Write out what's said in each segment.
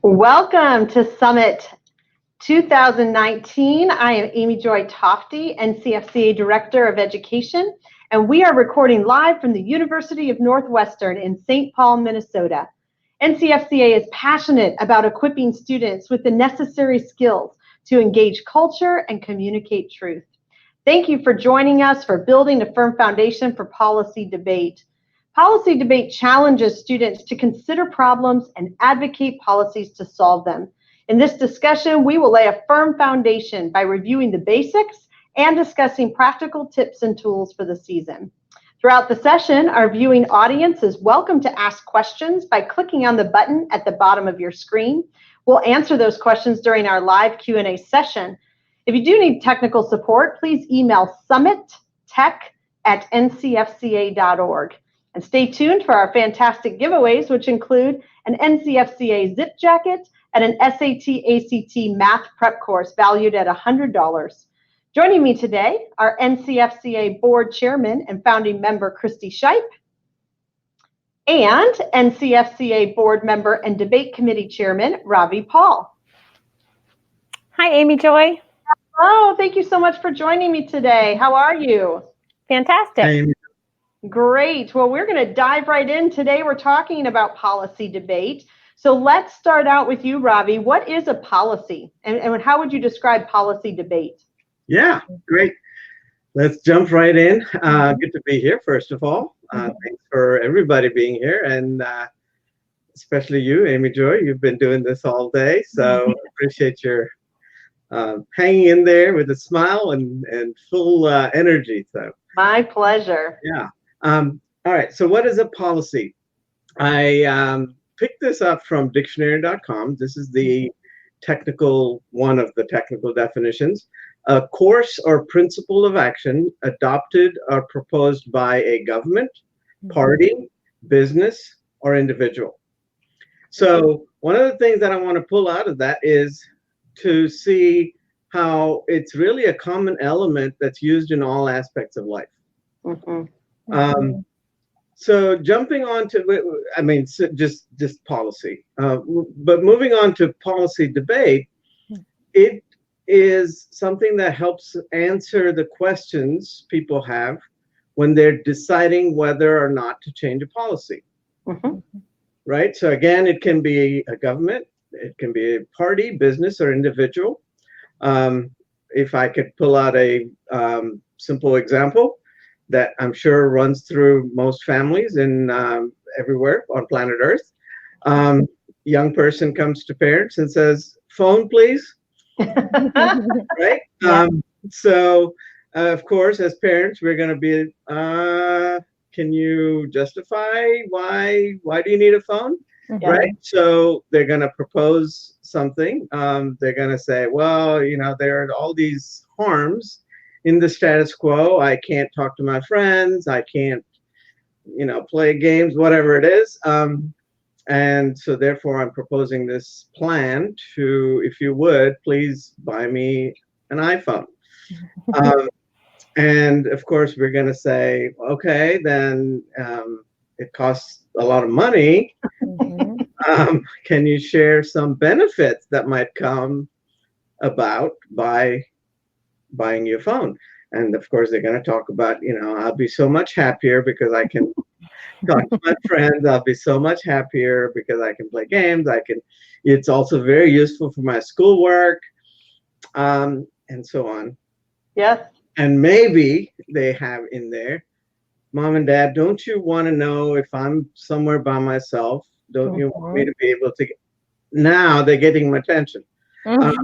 Welcome to Summit 2019. I am Amy Joy Tofty, NCFCA Director of Education, and we are recording live from the University of Northwestern in St. Paul, Minnesota. NCFCA is passionate about equipping students with the necessary skills to engage culture and communicate truth. Thank you for joining us for building a firm foundation for policy debate. Policy debate challenges students to consider problems and advocate policies to solve them. In this discussion, we will lay a firm foundation by reviewing the basics and discussing practical tips and tools for the season. Throughout the session, our viewing audience is welcome to ask questions by clicking on the button at the bottom of your screen. We'll answer those questions during our live Q&A session. If you do need technical support, please email summittech@ncfca.org. And stay tuned for our fantastic giveaways, which include an NCFCA zip jacket and an SAT/ACT math prep course valued at $100. Joining me today are NCFCA Board Chairman and founding member Christy Shipe and NCFCA Board Member and Debate Committee Chairman Ravi Paul. Hi, Amy Joy. Oh, thank you so much for joining me today. How are you? Fantastic. Hi, Amy. Great. Well, we're going to dive right in. Today we're talking about policy debate. So let's start out with you, Ravi. What is a policy, and how would you describe policy debate? Yeah, great. Let's jump right in. Good to be here, first of all. Thanks for everybody being here, and especially you, Amy Joy. You've been doing this all day, so appreciate your hanging in there with a smile and full energy. So My pleasure. yeah. All right. So what is a policy? I picked this up from dictionary.com. This is the one of the technical definitions. A course or principle of action adopted or proposed by a government, party, business, or individual. So one of the things that I want to pull out of that is to see how it's really a common element that's used in all aspects of life. So jumping on to, just policy, but moving on to policy debate, it is something that helps answer the questions people have when they're deciding whether or not to change a policy, right? So again, it can be a government, it can be a party, business, or individual. If I could pull out a simple example that I'm sure runs through most families in everywhere on planet Earth. Young person comes to parents and says, "Phone, please." Right? Yeah. So, of course, as parents, we're going to be, can you justify why do you need a phone? Right? So they're going to propose something. They're going to say, well, there are all these harms in the status quo. I can't talk to my friends. I can't, play games, whatever it is. And so therefore I'm proposing this plan to, if you would, please buy me an iPhone. And of course we're going to say, okay, then it costs a lot of money. Can you share some benefits that might come about by buying you a phone? And of course they're going to talk about, I'll be so much happier because I can talk to my friends. I'll be so much happier because I can play games. It's also very useful for my schoolwork, and so on. Yes. And maybe they have in there, Mom and Dad, don't you want to know if I'm somewhere by myself? Don't you want me to be able to now they're getting my attention. Right?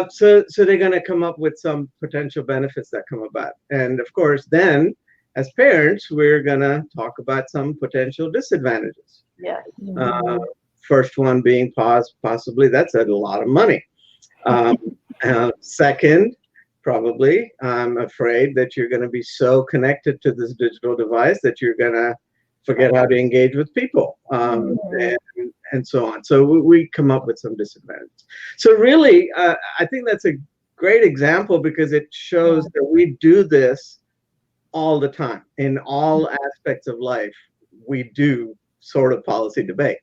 So they're going to come up with some potential benefits that come about. And of course, then as parents, we're going to talk about some potential disadvantages. Yes. First one being possibly that's a lot of money. Second, probably, I'm afraid that you're going to be so connected to this digital device that you're going to forget how to engage with people, and so on. So we come up with some disadvantages. So really, I think that's a great example because it shows that we do this all the time in all aspects of life. We do sort of policy debate.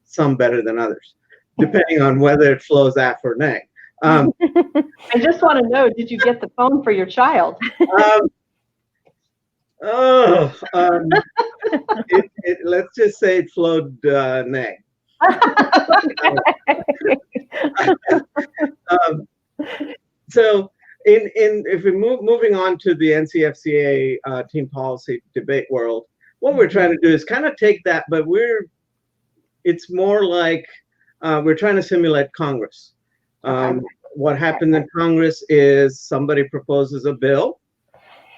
some better than others, depending on whether it flows af or neg. I just want to know, did you get the phone for your child? Let's just say it flowed neg. So if we're moving on to the NCFCA team policy debate world, what we're trying to do is kind of take that, but it's more like we're trying to simulate Congress. What happened in Congress is somebody proposes a bill,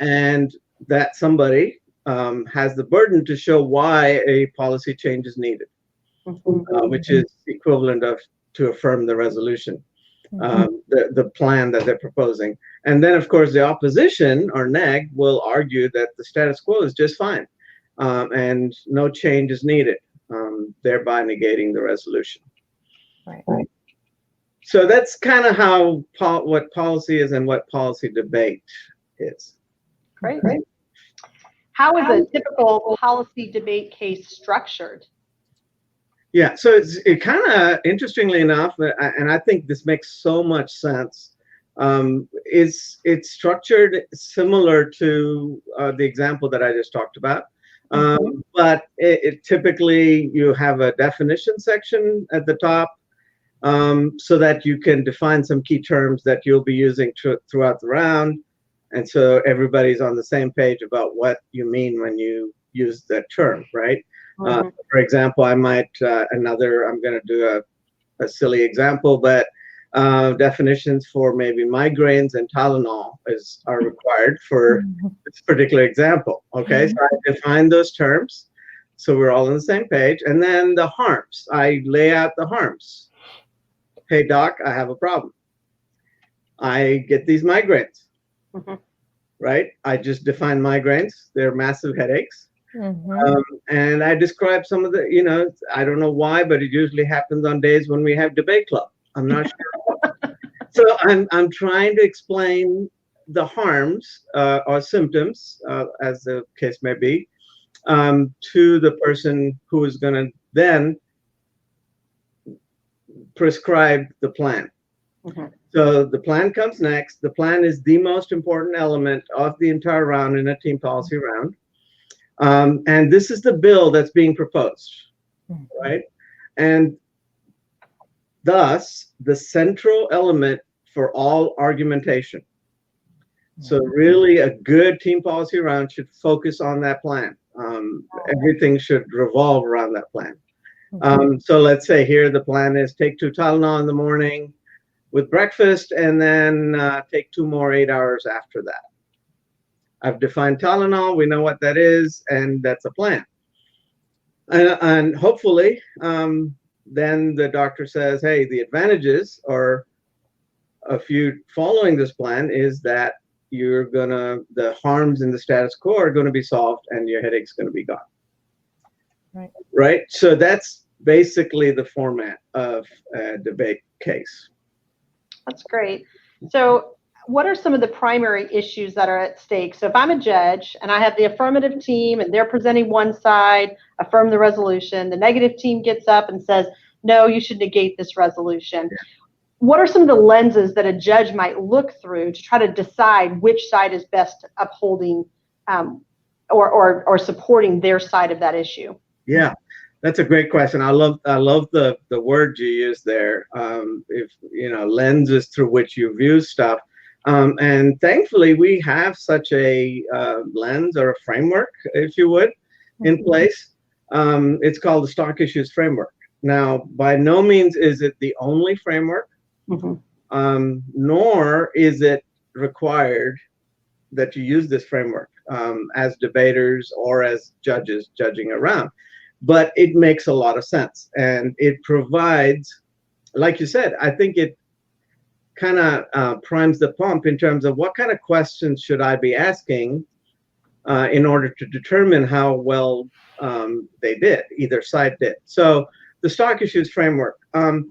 and that somebody has the burden to show why a policy change is needed, which is equivalent to affirm the resolution, the plan that they're proposing. And then, of course, the opposition, or neg, will argue that the status quo is just fine, and no change is needed, thereby negating the resolution. Right. So that's kind of how what policy is and what policy debate is. Great. How is a typical policy debate case structured? Yeah, so it kind of, interestingly enough, and I think this makes so much sense, it's structured similar to the example that I just talked about. But typically you have a definition section at the top, so that you can define some key terms that you'll be using throughout the round. And so everybody's on the same page about what you mean when you use that term, right? For example, I might, I'm going to do a silly example, but definitions for maybe migraines and Tylenol are required for this particular example. Okay, so I define those terms, so we're all on the same page. And then the harms, I lay out the harms. Hey, doc, I have a problem. I get these migraines, right? I just define migraines. They're massive headaches. And I describe some of the, I don't know why, but it usually happens on days when we have debate club. I'm not sure. So I'm trying to explain the harms or symptoms, as the case may be, to the person who is going to then prescribe the plan. So the plan comes next. The plan is the most important element of the entire round in a team policy round. And this is the bill that's being proposed, right? And thus, the central element for all argumentation. So really, a good team policy round should focus on that plan. Everything should revolve around that plan. So let's say here the plan is take 2 Tylenol in the morning with breakfast, and then take 2 more 8 hours after that. I've defined Tylenol, we know what that is, and that's a plan. And hopefully, then the doctor says, hey, the advantages or if you following this plan is that the harms in the status quo are going to be solved and your headache's going to be gone. Right? So that's basically the format of a debate case. That's great. So what are some of the primary issues that are at stake? So if I'm a judge and I have the affirmative team and they're presenting one side, affirm the resolution, the negative team gets up and says, no, you should negate this resolution. What are some of the lenses that a judge might look through to try to decide which side is best upholding or supporting their side of that issue? Yeah, that's a great question. I love the word you use there. If lenses through which you view stuff. And thankfully, we have such a lens or a framework, if you would, in place. It's called the Stock Issues Framework. Now, by no means is it the only framework, nor is it required that you use this framework as debaters or as judges judging around. But it makes a lot of sense. And it provides, like you said, I think it kind of primes the pump in terms of what kind of questions should I be asking in order to determine how well they did, either side did. So the Stock Issues Framework, and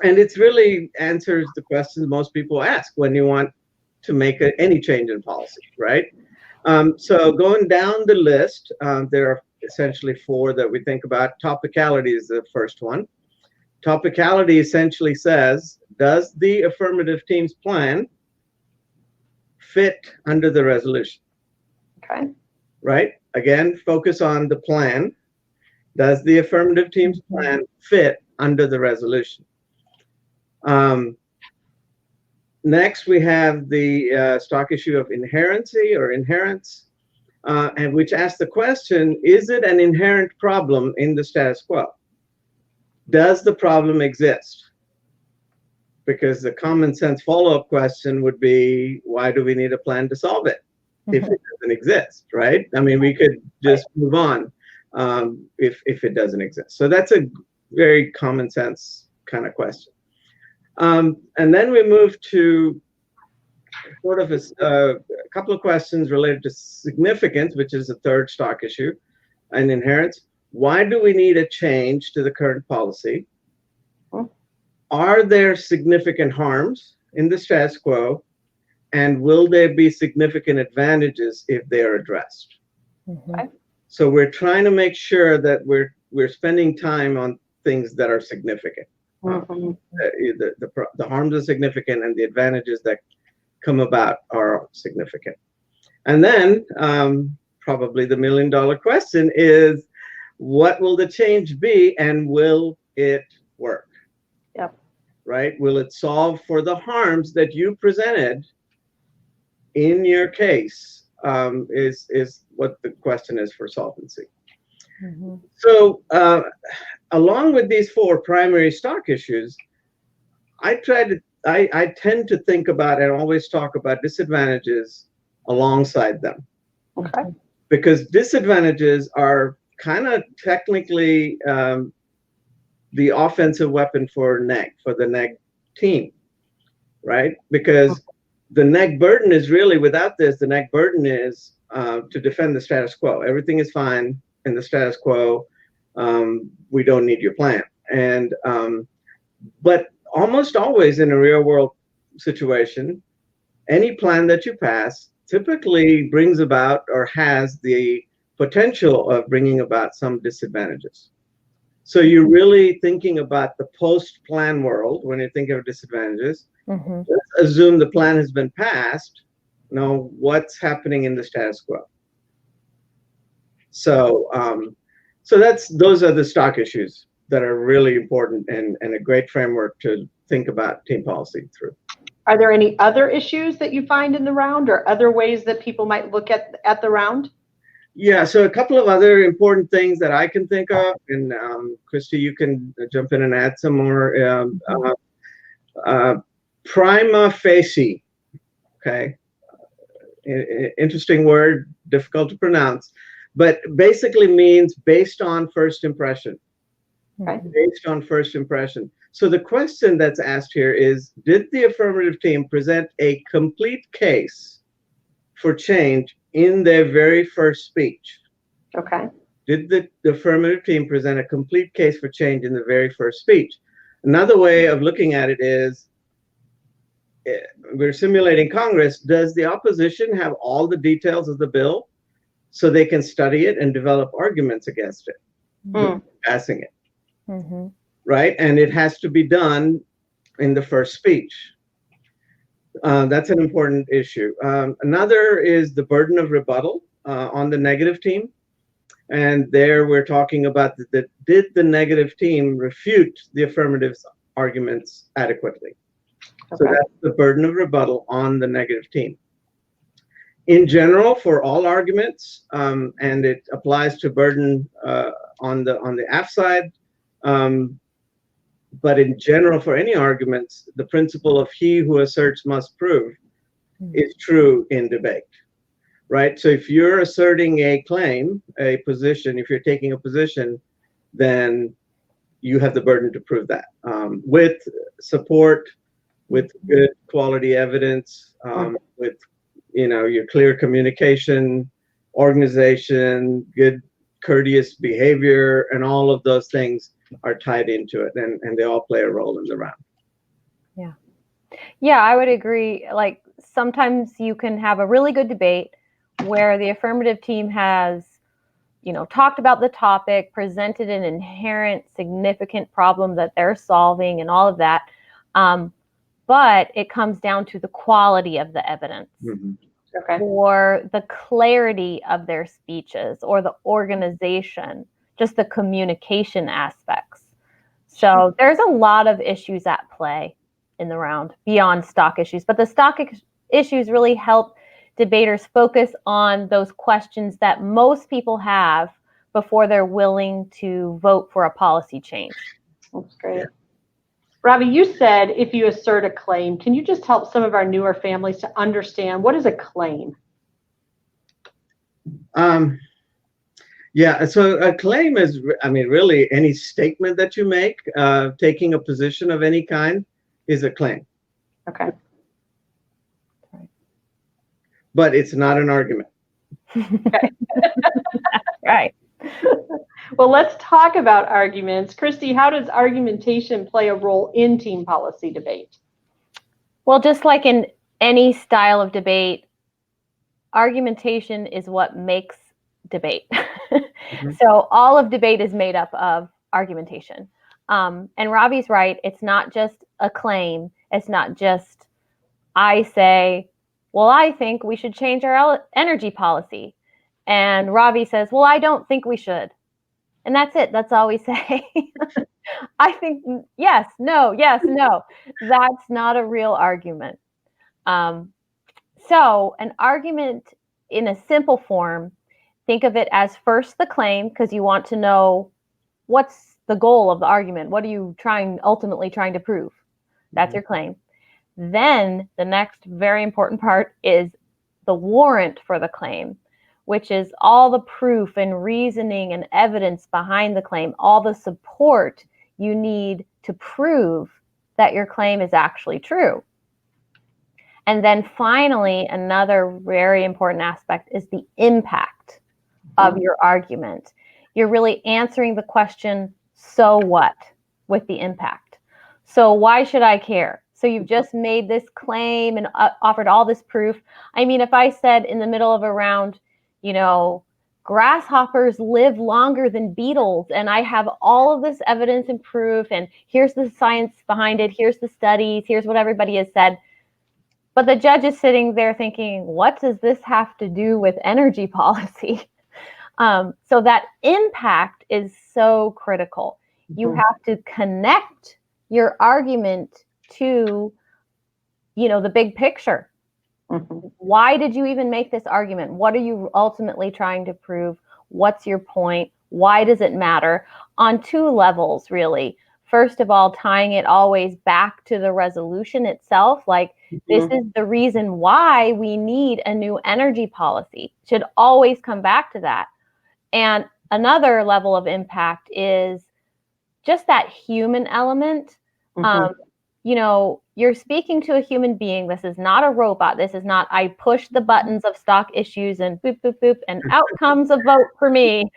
it really answers the questions most people ask when you want to make any change in policy, right? So going down the list, there are essentially four that we think about. Topicality is the first one. Topicality essentially says, does the affirmative team's plan fit under the resolution? Okay. Right? Again, focus on the plan. Does the affirmative team's plan fit under the resolution? Next, we have the stock issue of inherency or inherence, and which asks the question, is it an inherent problem in the status quo? Does the problem exist? Because the common sense follow-up question would be, why do we need a plan to solve it if it doesn't exist, right? I mean, we could just move on if it doesn't exist. So that's a very common sense kind of question. And then we move to sort of a couple of questions related to significance, which is the third stock issue, and inherence. Why do we need a change to the current policy? Are there significant harms in the status quo? And will there be significant advantages if they are addressed? So we're trying to make sure that we're spending time on things that are significant. The harms are significant and the advantages that come about are significant. And then probably the million-dollar question is, what will the change be and will it work? Yep. Right? Will it solve for the harms that you presented in your case? Is what the question is for solvency. So along with these four primary stock issues, I tend to think about and always talk about disadvantages alongside them. Okay. Because disadvantages are kind of technically the offensive weapon for the neg team, right? Because the neg burden is really, without this, the neg burden is to defend the status quo. Everything is fine in the status quo. We don't need your plan. And but almost always in a real world situation, any plan that you pass typically brings about or has the potential of bringing about some disadvantages. So you're really thinking about the post-plan world when you think of disadvantages. Let's assume the plan has been passed. Now, what's happening in the status quo? So, those are the stock issues that are really important and a great framework to think about team policy through. Are there any other issues that you find in the round or other ways that people might look at the round? Yeah, so a couple of other important things that I can think of, and Christy, you can jump in and add some more. Prima facie, okay? Interesting word, difficult to pronounce, but basically means based on first impression. Okay. Based on first impression. So the question that's asked here is, did the affirmative team present a complete case for change in their very first speech? Okay. Did the affirmative team present a complete case for change in the very first speech? Another way of looking at it is, we're simulating Congress. Does the opposition have all the details of the bill so they can study it and develop arguments against it, passing it? Right? And it has to be done in the first speech. That's an important issue. Another is the burden of rebuttal on the negative team. And there we're talking about did the negative team refute the affirmative's arguments adequately? Okay. So that's the burden of rebuttal on the negative team. In general, for all arguments, and it applies to burden on the AF side, but in general, for any arguments, the principle of he who asserts must prove is true in debate, right? So if you're asserting a claim, a position, if you're taking a position, then you have the burden to prove that with support, with good quality evidence, with your clear communication, organization, good courteous behavior, and all of those things are tied into it, and they all play a role in the round. Yeah, I would agree. Like, sometimes you can have a really good debate where the affirmative team has, talked about the topic, presented an inherent significant problem that they're solving and all of that. But it comes down to the quality of the evidence. Mm-hmm. Okay. Or the clarity of their speeches, or the organization, just the communication aspects. So there's a lot of issues at play in the round beyond stock issues, but the stock issues really help debaters focus on those questions that most people have before they're willing to vote for a policy change. That's great. Ravi, you said if you assert a claim, can you just help some of our newer families to understand what is a claim? Yeah, so a claim is, really any statement that you make, taking a position of any kind is a claim. Okay. But it's not an argument. Okay. Right. Well, let's talk about arguments. Christy, how does argumentation play a role in team policy debate? Well, just like in any style of debate, argumentation is what makes debate. Mm-hmm. So all of debate is made up of argumentation. And Ravi's right. It's not just a claim. It's not just, I say, well, I think we should change our energy policy. And Ravi says, well, I don't think we should. And that's it. That's all we say. I think yes, no. That's not a real argument. So an argument in a simple form, think of it as first the claim, because you want to know what's the goal of the argument. What are you ultimately trying to prove? That's your claim. Then the next very important part is the warrant for the claim, which is all the proof and reasoning and evidence behind the claim, all the support you need to prove that your claim is actually true. And then finally, another very important aspect is the impact of your argument. You're really answering the question, so what, with the impact. So why should I care? So you've just made this claim and offered all this proof. I mean, if I said in the middle of a round, grasshoppers live longer than beetles, and I have all of this evidence and proof, and here's the science behind it, here's the studies, here's what everybody has said. But the judge is sitting there thinking, what does this have to do with energy policy? So that impact is so critical. You have to connect your argument to, the big picture. Mm-hmm. Why did you even make this argument? What are you ultimately trying to prove? What's your point? Why does it matter? On two levels, really. First of all, tying it always back to the resolution itself. Like, this is the reason why we need a new energy policy. Should always come back to that. And another level of impact is just that human element. You're speaking to a human being. This is not a robot. This is not, I push the buttons of stock issues and boop, boop, boop, and out comes a vote for me.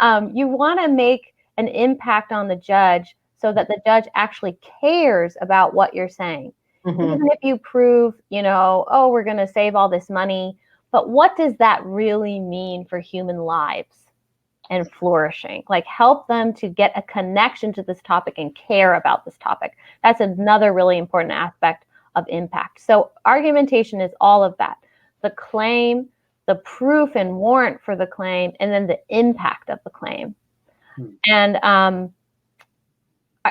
You want to make an impact on the judge so that the judge actually cares about what you're saying. Even if you prove, we're going to save all this money, but what does that really mean for human lives and flourishing? Like, help them to get a connection to this topic and care about this topic. That's another really important aspect of impact. So argumentation is all of that. The claim, the proof and warrant for the claim, and then the impact of the claim. And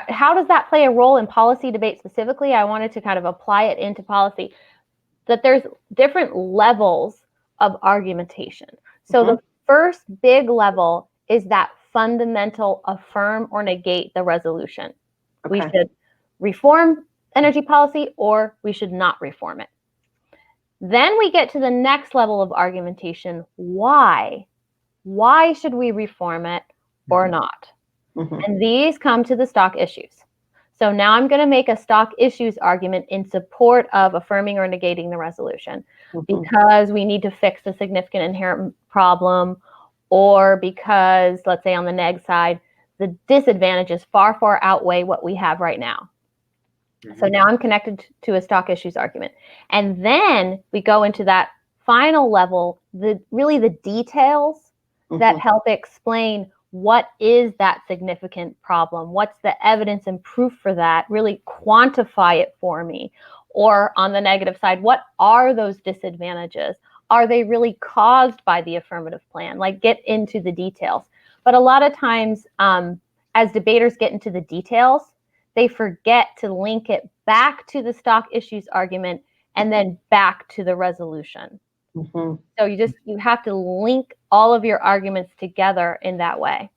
how does that play a role in policy debate specifically? I wanted to kind of apply it into policy, that there's different levels of argumentation. So the first big level is that fundamental affirm or negate the resolution. Okay. We should reform energy policy or we should not reform it. Then we get to the next level of argumentation. Why? Why should we reform it or not? And these come to the stock issues. So now I'm going to make a stock issues argument in support of affirming or negating the resolution because we need to fix a significant inherent problem, or because, let's say on the neg side, the disadvantages far, far outweigh what we have right now. So now I'm connected to a stock issues argument. And then we go into that final level, really the details that help explain what is that significant problem, what's the evidence and proof for that, really quantify it for me. Or on the negative side, what are those disadvantages? Are they really caused by the affirmative plan? Like, get into the details. But a lot of times, as debaters get into the details, they forget to link it back to the stock issues argument and then back to the resolution. So you have to link all of your arguments together in that way.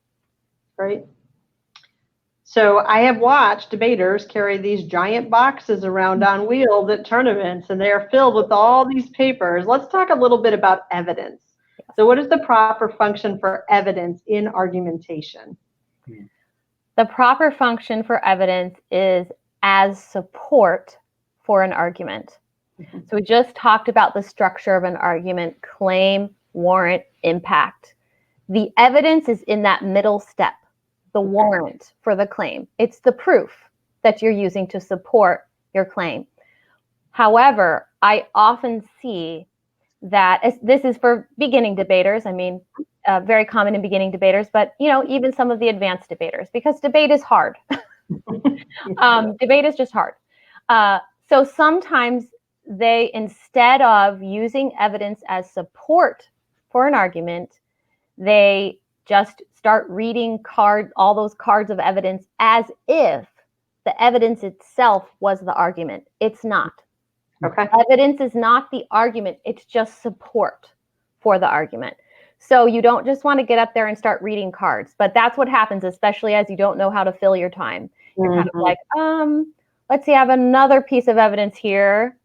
Right. So I have watched debaters carry these giant boxes around on wheels at tournaments, and they are filled with all these papers. Let's talk a little bit about evidence. Yes. So what is the proper function for evidence in argumentation? The proper function for evidence is as support for an argument. So we just talked about the structure of an argument: claim, warrant, impact. The evidence is in that middle step, the warrant for the claim. It's the proof that you're using to support your claim. However, I often see that, this is for beginning debaters, I mean, very common in beginning debaters, but even some of the advanced debaters, because debate is hard. Debate is just hard. So sometimes they, instead of using evidence as support for an argument, they just start reading all those cards of evidence as if the evidence itself was the argument. It's not. Okay. Evidence is not the argument. It's just support for the argument. So you don't just want to get up there and start reading cards, but that's what happens, especially as you don't know how to fill your time. You're kind of like, let's see, I have another piece of evidence here.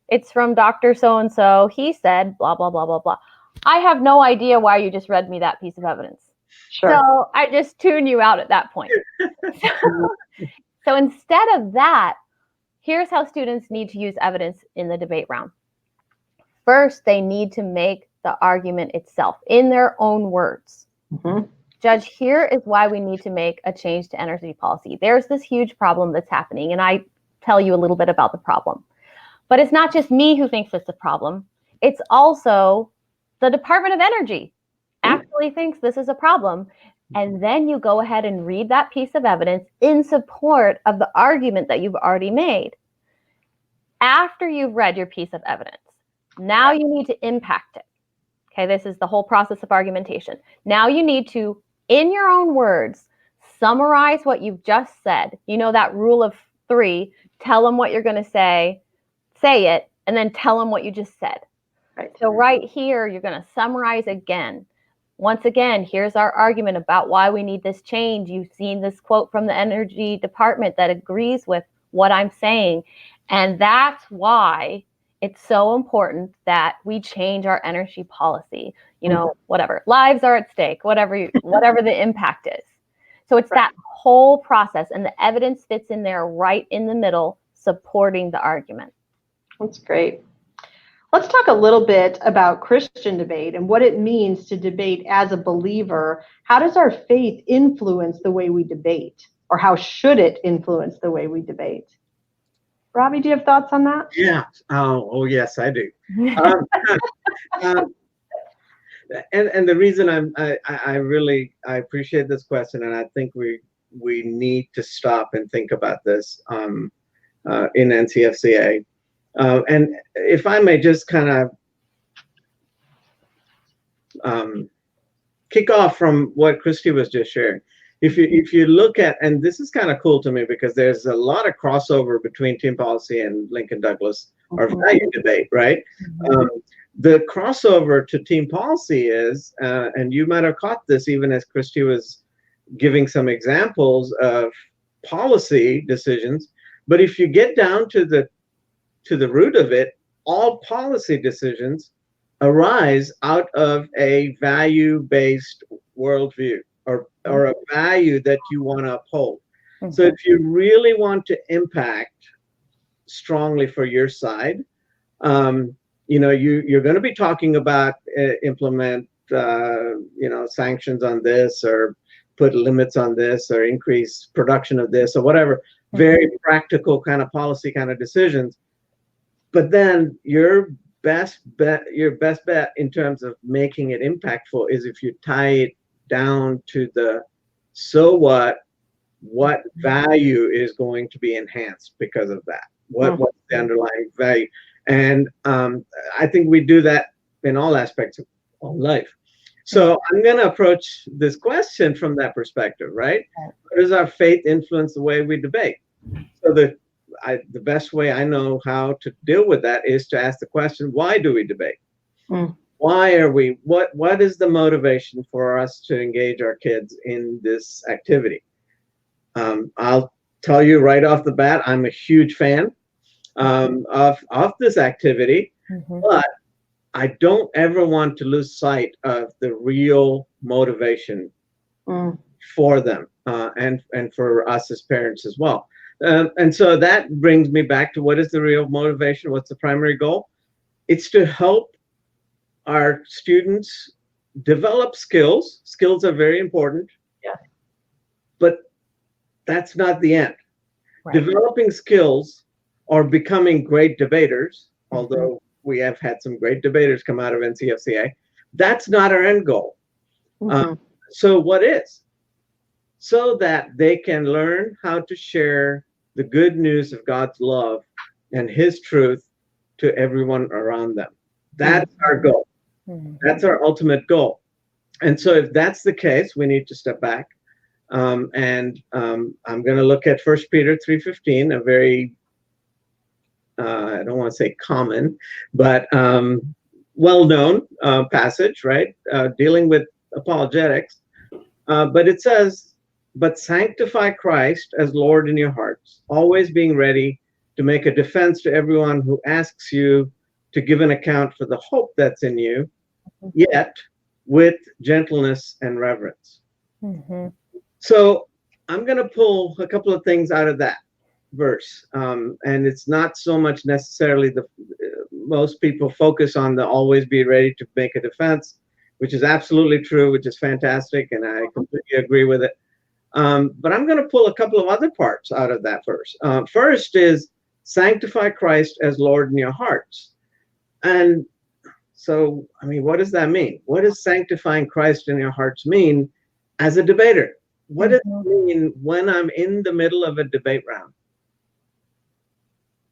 It's from Dr. So-and-so. He said, blah, blah, blah, blah, blah. I have no idea why you just read me that piece of evidence. Sure. So I just tune you out at that point. So instead of that, here's how students need to use evidence in the debate round. First, they need to make the argument itself in their own words. Judge, here is why we need to make a change to energy policy. There's this huge problem that's happening, and I tell you a little bit about the problem. But it's not just me who thinks it's a problem. It's also the Department of Energy actually thinks this is a problem. And then you go ahead and read that piece of evidence in support of the argument that you've already made. After you've read your piece of evidence, now you need to impact it. Okay, this is the whole process of argumentation. Now you need to, in your own words, summarize what you've just said. You know that rule of 3, tell them what you're going to say it, and then tell them what you just said. Right. So right here, you're going to summarize again. Once again, here's our argument about why we need this change. You've seen this quote from the Energy Department that agrees with what I'm saying. And that's why it's so important that we change our energy policy. Whatever. Lives are at stake, whatever the impact is. So it's that whole process, and the evidence fits in there right in the middle, supporting the argument. That's great. Let's talk a little bit about Christian debate and what it means to debate as a believer. How does our faith influence the way we debate, or how should it influence the way we debate? Robbie, do you have thoughts on that? Yeah. Oh yes, I do. And the reason I really appreciate this question, and I think we need to stop and think about this in NCFCA. And if I may just kind of kick off from what Christy was just sharing. If you look at, and this is kind of cool to me because there's a lot of crossover between team policy and Lincoln Douglas or value debate, right? The crossover to team policy is, and you might have caught this even as Christy was giving some examples of policy decisions, but if you get down to the root of it, all policy decisions arise out of a value-based worldview or a value that you want to uphold. So if you really want to impact strongly for your side, you're going to be talking about implement sanctions on this, or put limits on this, or increase production of this, or whatever, very practical kind of policy kind of decisions. But then your your best bet in terms of making it impactful is if you tie it down to the so what value is going to be enhanced because of that. What's the underlying value? And I think we do that in all aspects of life. So I'm going to approach this question from that perspective, right? How does our faith influence the way we debate? So the best way I know how to deal with that is to ask the question, why do we debate? Why are we, what is the motivation for us to engage our kids in this activity? I'll tell you right off the bat, I'm a huge fan of this activity, but I don't ever want to lose sight of the real motivation for them and for us as parents as well. And so that brings me back to what is the real motivation? What's the primary goal? It's to help our students develop skills. Skills are very important. Yeah. But that's not the end. Right. Developing skills or becoming great debaters, although we have had some great debaters come out of NCFCA, that's not our end goal. So what is? So that they can learn how to share the good news of God's love and His truth to everyone around them. That's our goal. That's our ultimate goal. And so if that's the case, we need to step back. I'm going to look at 1 Peter 3:15, a very, I don't want to say common, but well-known passage, right? Dealing with apologetics. But it says, but sanctify Christ as Lord in your hearts, always being ready to make a defense to everyone who asks you to give an account for the hope that's in you, yet with gentleness and reverence. So I'm going to pull a couple of things out of that verse. And it's not so much necessarily most people focus on the always be ready to make a defense, which is absolutely true, which is fantastic. And I completely agree with it. But I'm going to pull a couple of other parts out of that verse. First is sanctify Christ as Lord in your hearts. And so, I mean, what does that mean? What does sanctifying Christ in your hearts mean as a debater? What does it mean when I'm in the middle of a debate round?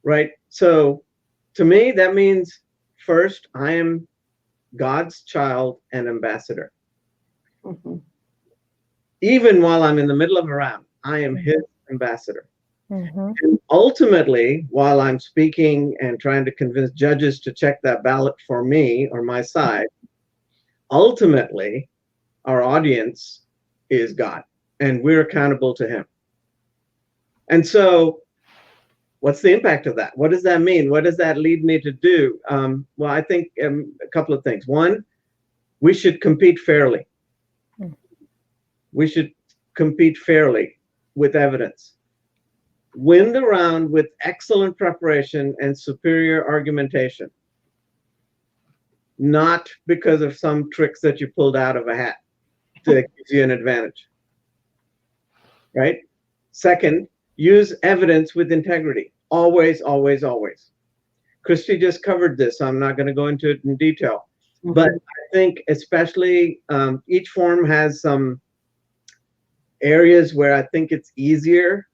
Right? So to me, that means first, I am God's child and ambassador. Even while I'm in the middle of a round, I am His ambassador. And ultimately, while I'm speaking and trying to convince judges to check that ballot for me or my side, ultimately, our audience is God, and we're accountable to Him. And so, what's the impact of that? What does that mean? What does that lead me to do? Well, I think a couple of things. One, we should compete fairly. We should compete fairly with evidence. Win the round with excellent preparation and superior argumentation. Not because of some tricks that you pulled out of a hat that gives you an advantage. Right? Second, use evidence with integrity. Always, always, always. Christy just covered this, so I'm not going to go into it in detail. But I think especially each forum has some areas where I think it's easier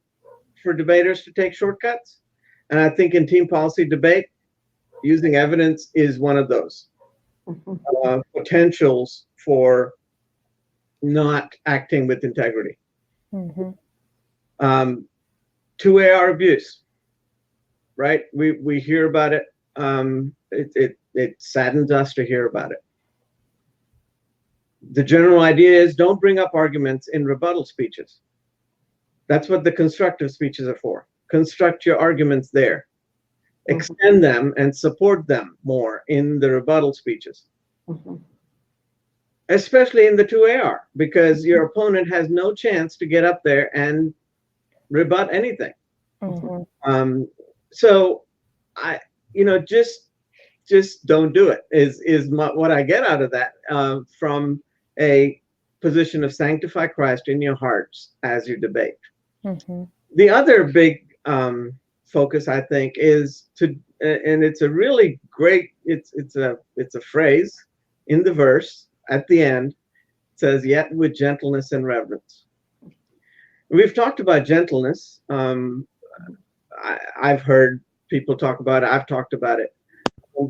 for debaters to take shortcuts. And I think in team policy debate, using evidence is one of those potentials for not acting with integrity. 2AR abuse, right? We hear about it. It saddens us to hear about it. The general idea is don't bring up arguments in rebuttal speeches. That's what the constructive speeches are for. Construct your arguments there. Extend them and support them more in the rebuttal speeches. Especially in the 2AR, because your opponent has no chance to get up there and rebut anything. So just don't do it is what I get out of that from a position of sanctify Christ in your hearts as you debate. The other big focus, I think, is to, and it's a really great it's a phrase in the verse at the end. It says, "Yet with gentleness and reverence." We've talked about gentleness. I've heard people talk about it. I've talked about it.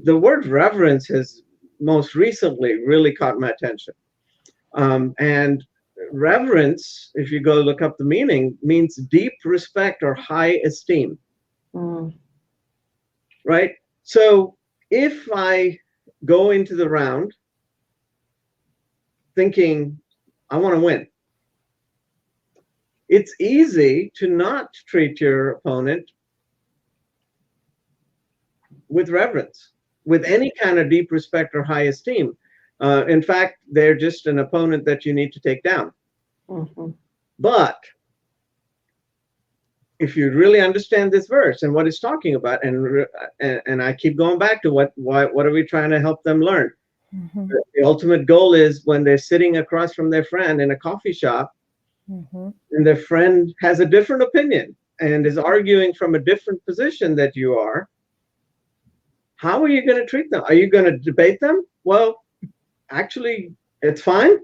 The word reverence has most recently really caught my attention. And reverence, if you go look up the meaning, means deep respect or high esteem. Right? So if I go into the round thinking I want to win, it's easy to not treat your opponent with reverence, with any kind of deep respect or high esteem. In fact, they're just an opponent that you need to take down. But if you really understand this verse and what it's talking about, and I keep going back to what are we trying to help them learn? The ultimate goal is when they're sitting across from their friend in a coffee shop, and their friend has a different opinion and is arguing from a different position that you are, how are you going to treat them? Are you going to debate them? Well, actually, it's fine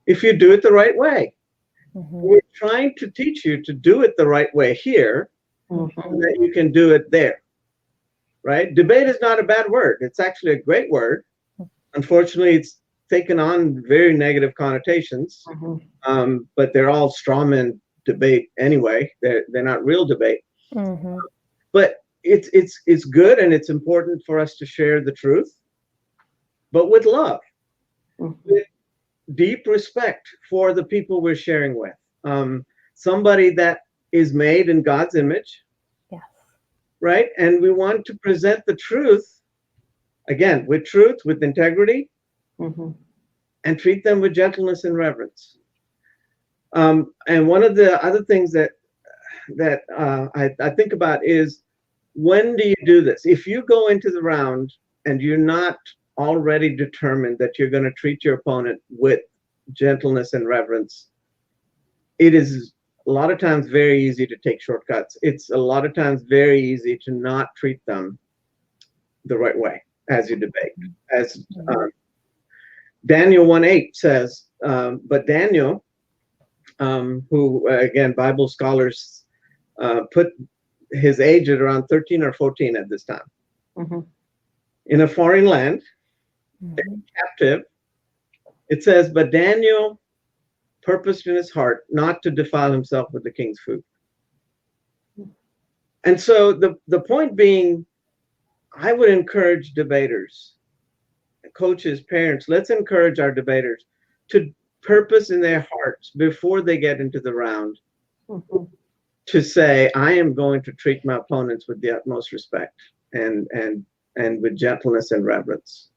if you do it the right way. We're trying to teach you to do it the right way here, so that you can do it there. Right? Debate is not a bad word. It's actually a great word. Unfortunately, it's taken on very negative connotations, but they're all strawman debate anyway. They're not real debate. But it's good, and it's important for us to share the truth, but with love, with deep respect for the people we're sharing with. Somebody that is made in God's image, right? And we want to present the truth, again, with truth, with integrity, and treat them with gentleness and reverence. And one of the other things that I think about is, when do you do this? If you go into the round and you're not already determined that you're going to treat your opponent with gentleness and reverence, it is a lot of times very easy to take shortcuts. It's a lot of times very easy to not treat them the right way as you debate. As Daniel 1:8 says, but Daniel, who again, Bible scholars put his age at around 13 or 14 at this time, in a foreign land, captive. It says, but Daniel purposed in his heart not to defile himself with the king's food. And so the point being, I would encourage debaters, coaches, parents, let's encourage our debaters to purpose in their hearts before they get into the round to say, I am going to treat my opponents with the utmost respect and with gentleness and reverence,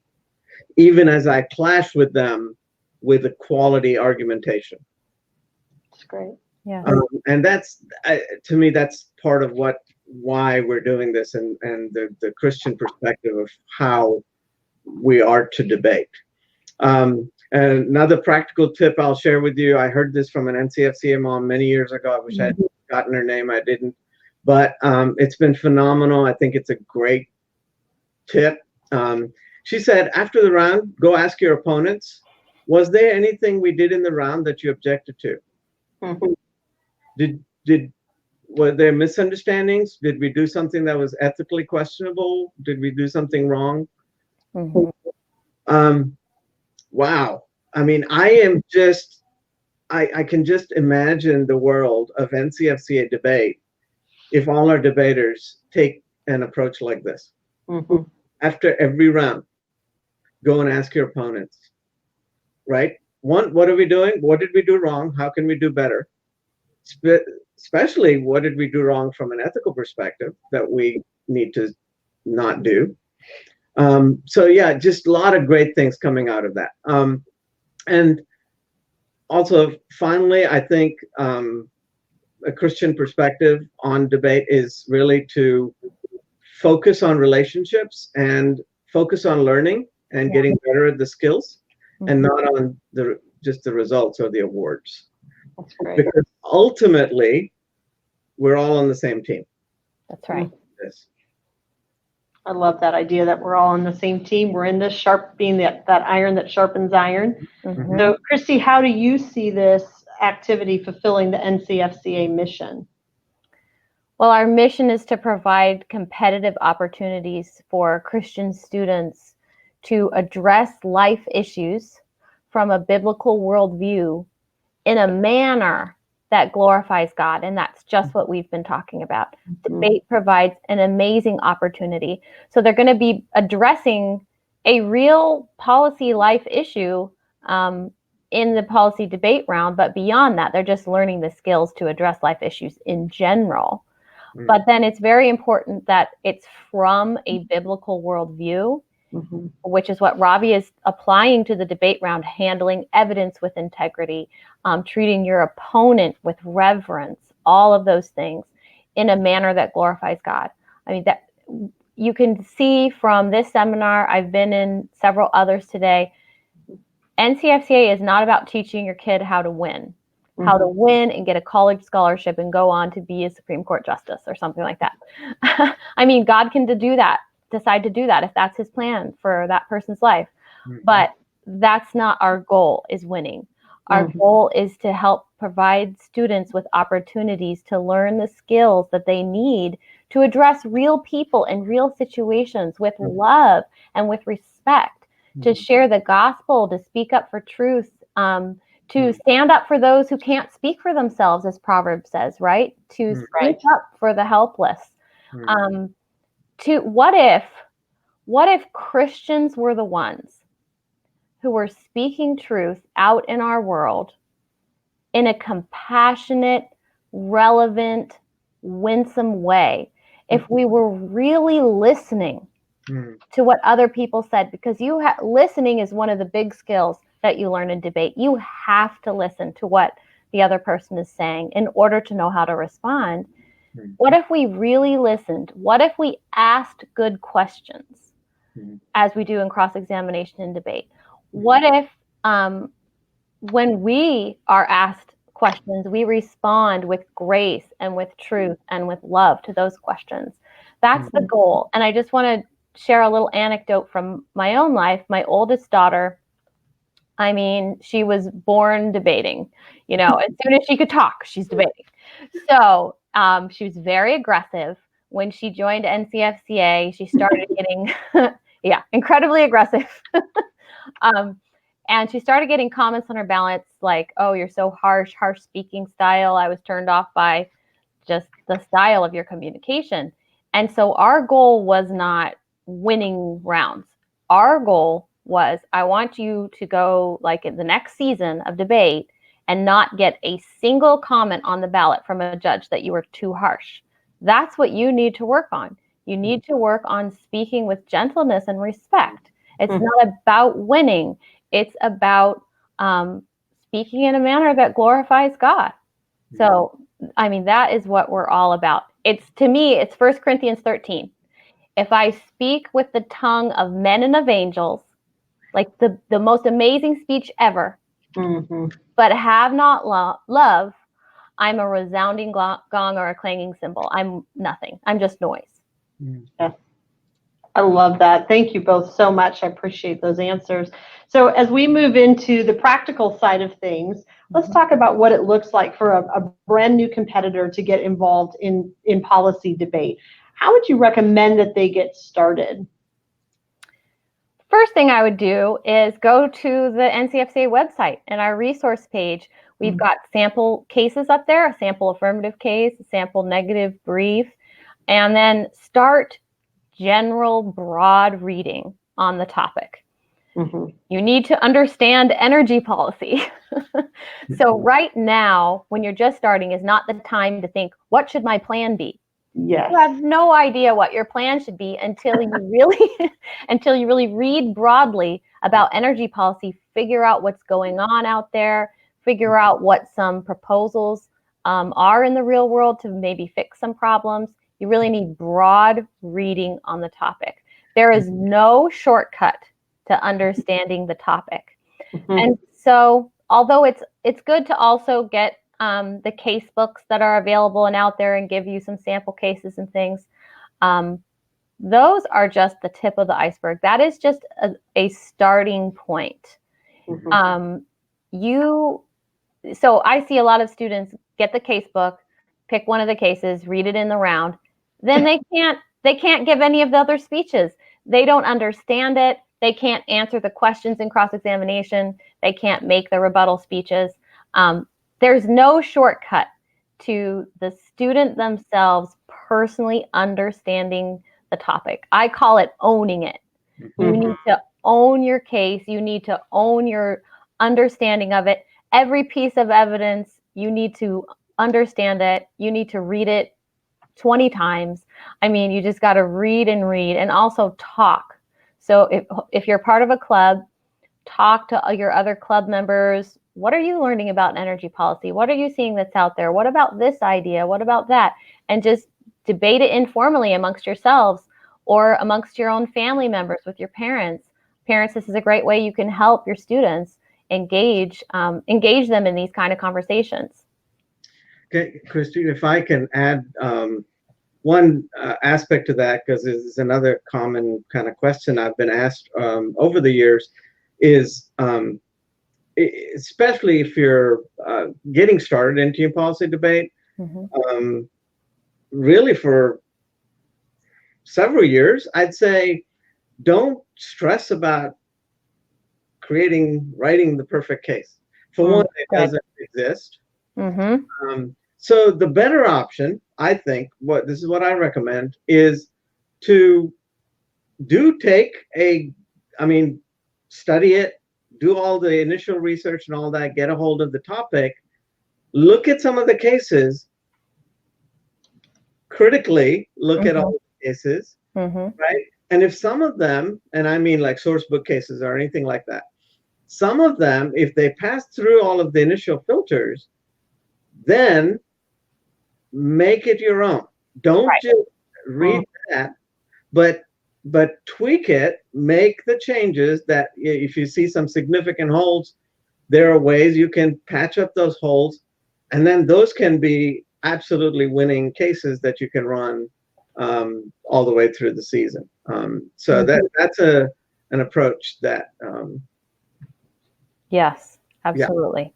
even as I clash with them with a quality argumentation. That's great. Yeah. And that's, to me, that's part of why we're doing this, and the Christian perspective of how we are to debate. And another practical tip I'll share with you, I heard this from an NCFCA mom many years ago. I wish I had gotten her name. I didn't. But it's been phenomenal. I think it's a great tip. She said, after the round, go ask your opponents, was there anything we did in the round that you objected to? Were there misunderstandings? Did we do something that was ethically questionable? Did we do something wrong? Wow. I mean, I can just imagine the world of NCFCA debate if all our debaters take an approach like this. After every round, go and ask your opponents, right? What are we doing? What did we do wrong? How can we do better? Especially, what did we do wrong from an ethical perspective that we need to not do? So yeah, just a lot of great things coming out of that. And also, finally, I think a Christian perspective on debate is really to focus on relationships and focus on learning and getting better at the skills, and not on just the results or the awards. That's great. Because ultimately, we're all on the same team. That's right. Yes. I love that idea that we're all on the same team. We're in this being that iron that sharpens iron. Mhm. So, Christy, how do you see this activity fulfilling the NCFCA mission? Well, our mission is to provide competitive opportunities for Christian students to address life issues from a biblical worldview in a manner that glorifies God. And that's just what we've been talking about. Debate provides an amazing opportunity. So they're going to be addressing a real policy life issue in the policy debate round. But beyond that, they're just learning the skills to address life issues in general. But then it's very important that it's from a biblical worldview, which is what Robbie is applying to the debate round, handling evidence with integrity, treating your opponent with reverence, all of those things in a manner that glorifies God. I mean, that you can see from this seminar, I've been in several others today, NCFCA is not about teaching your kid how to win. How to win and get a college scholarship and go on to be a Supreme Court justice or something like that. I mean, God can decide to do that if that's his plan for that person's life. But that's not our goal, is winning. Our goal is to help provide students with opportunities to learn the skills that they need to address real people and real situations with love and with respect, to share the gospel, to speak up for truth, to stand up for those who can't speak for themselves, as Proverbs says, right? To speak up for the helpless. What if Christians were the ones who were speaking truth out in our world in a compassionate, relevant, winsome way? If we were really listening to what other people said, because listening is one of the big skills that you learn in debate. You have to listen to what the other person is saying in order to know how to respond. What if we really listened? What if we asked good questions, as we do in cross-examination and debate? What if when we are asked questions, we respond with grace and with truth and with love to those questions? That's the goal. And I just want to share a little anecdote from my own life. My oldest daughter, I mean, she was born debating, as soon as she could talk, she's debating. So she was very aggressive. When she joined NCFCA, she started getting, incredibly aggressive. And she started getting comments on her ballots like, oh, you're so harsh speaking style. I was turned off by just the style of your communication. And so our goal was not winning rounds. Our goal was, I want you to go like in the next season of debate and not get a single comment on the ballot from a judge that you were too harsh. That's what you need to work on. You need to work on speaking with gentleness and respect. It's not about winning. It's about speaking in a manner that glorifies God. So, I mean, that is what we're all about. To me, it's 1 Corinthians 13. If I speak with the tongue of men and of angels, like the most amazing speech ever, but have not love, I'm a resounding gong or a clanging cymbal. I'm nothing. I'm just noise. Yes. I love that. Thank you both so much. I appreciate those answers. So as we move into the practical side of things, let's talk about what it looks like for a brand new competitor to get involved in policy debate. How would you recommend that they get started? First thing I would do is go to the NCFCA website and our resource page. We've got sample cases up there, a sample affirmative case, a sample negative brief, and then start general broad reading on the topic. You need to understand energy policy. So right now, when you're just starting, is not the time to think, what should my plan be? Yes. You have no idea what your plan should be until you really read broadly about energy policy, figure out what's going on out there, figure out what some proposals are in the real world to maybe fix some problems. You really need broad reading on the topic. There is no shortcut to understanding the topic. And so, although it's good to also get the case books that are available and out there and give you some sample cases and things, those are just the tip of the iceberg. That is just a starting point. So I see a lot of students get the case book, pick one of the cases, read it in the round. Then they can't give any of the other speeches. They don't understand it. They can't answer the questions in cross-examination. They can't make the rebuttal speeches. There's no shortcut to the student themselves personally understanding the topic. I call it owning it. You need to own your case. You need to own your understanding of it. Every piece of evidence, you need to understand it. You need to read it 20 times. I mean, you just got to read and also talk. So if you're part of a club, talk to your other club members. What are you learning about energy policy? What are you seeing that's out there? What about this idea? What about that? And just debate it informally amongst yourselves or amongst your own family members with your parents. Parents, this is a great way you can help your students engage them in these kind of conversations. Okay, Christine, if I can add one aspect to that, because this is another common kind of question I've been asked over the years, is especially if you're getting started into your policy debate, really for several years, I'd say don't stress about writing the perfect case. For one, it doesn't exist. So the better option, I think, this is what I recommend, is to study it, do all the initial research and all that, get a hold of the topic, look at some of the cases, critically look at all the cases, right? And if some of them, and I mean like source book cases or anything like that, some of them, if they pass through all of the initial filters, then make it your own. Don't just read that, but tweak it, make the changes that if you see some significant holes, there are ways you can patch up those holes, and then those can be absolutely winning cases that you can run all the way through the season. So that's an approach that yes, absolutely.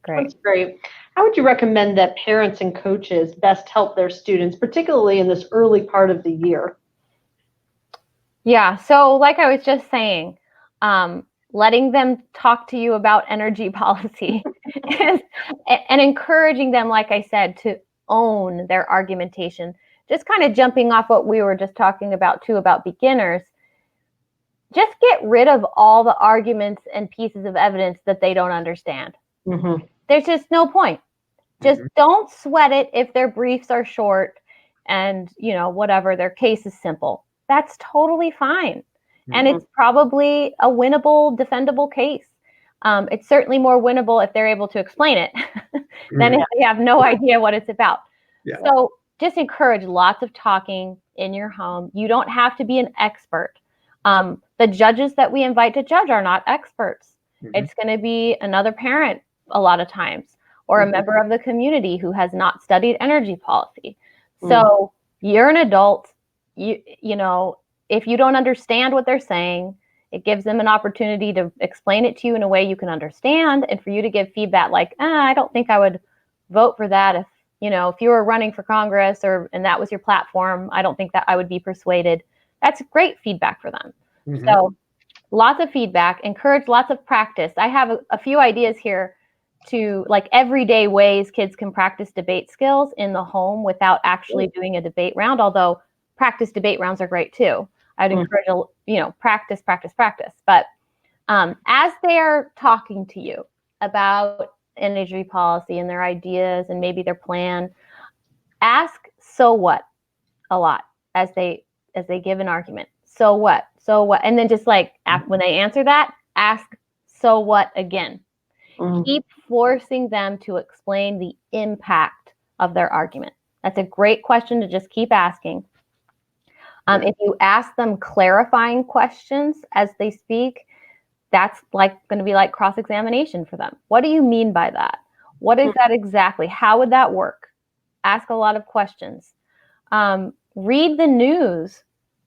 Great. That's great. How would you recommend that parents and coaches best help their students, particularly in this early part of the year? Yeah, so like I was just saying, letting them talk to you about energy policy and encouraging them, like I said, to own their argumentation. Just kind of jumping off what we were just talking about too, about beginners. Just get rid of all the arguments and pieces of evidence that they don't understand. There's just no point. Just don't sweat it if their briefs are short and, whatever, their case is simple. That's totally fine. And it's probably a winnable, defendable case. It's certainly more winnable if they're able to explain it than if they have no idea what it's about. So just encourage lots of talking in your home. You don't have to be an expert. The judges that we invite to judge are not experts. It's going to be another parent a lot of times, or a member of the community who has not studied energy policy. So you're an adult. You know, if you don't understand what they're saying, it gives them an opportunity to explain it to you in a way you can understand, and for you to give feedback like, I don't think I would vote for that if you were running for Congress and that was your platform. I don't think that I would be persuaded. That's great feedback for them. So lots of feedback, encourage lots of practice. I have a few ideas here to like everyday ways kids can practice debate skills in the home without actually doing a debate round, although practice debate rounds are great too. I'd encourage, practice. But as they are talking to you about energy policy and their ideas and maybe their plan, ask so what a lot as they give an argument. So what? And then just like when they answer that, ask so what again. Keep forcing them to explain the impact of their argument. That's a great question to just keep asking. If you ask them clarifying questions as they speak, that's going to be like cross-examination for them. What do you mean by that? What is that exactly? How would that work? Ask a lot of questions. Read the news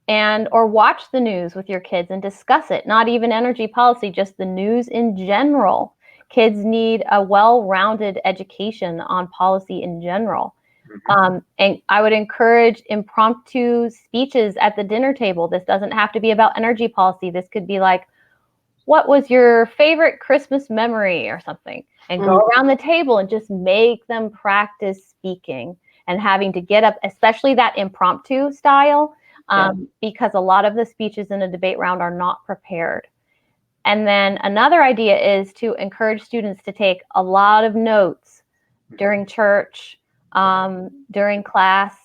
and or watch the news with your kids and discuss it. Not even energy policy, just the news in general. Kids need a well-rounded education on policy in general. And I would encourage impromptu speeches at the dinner table. This doesn't have to be about energy policy. This could be like, what was your favorite Christmas memory or something? And go around the table and just make them practice speaking and having to get up, especially that impromptu style, because a lot of the speeches in a debate round are not prepared. And then another idea is to encourage students to take a lot of notes during church, during class.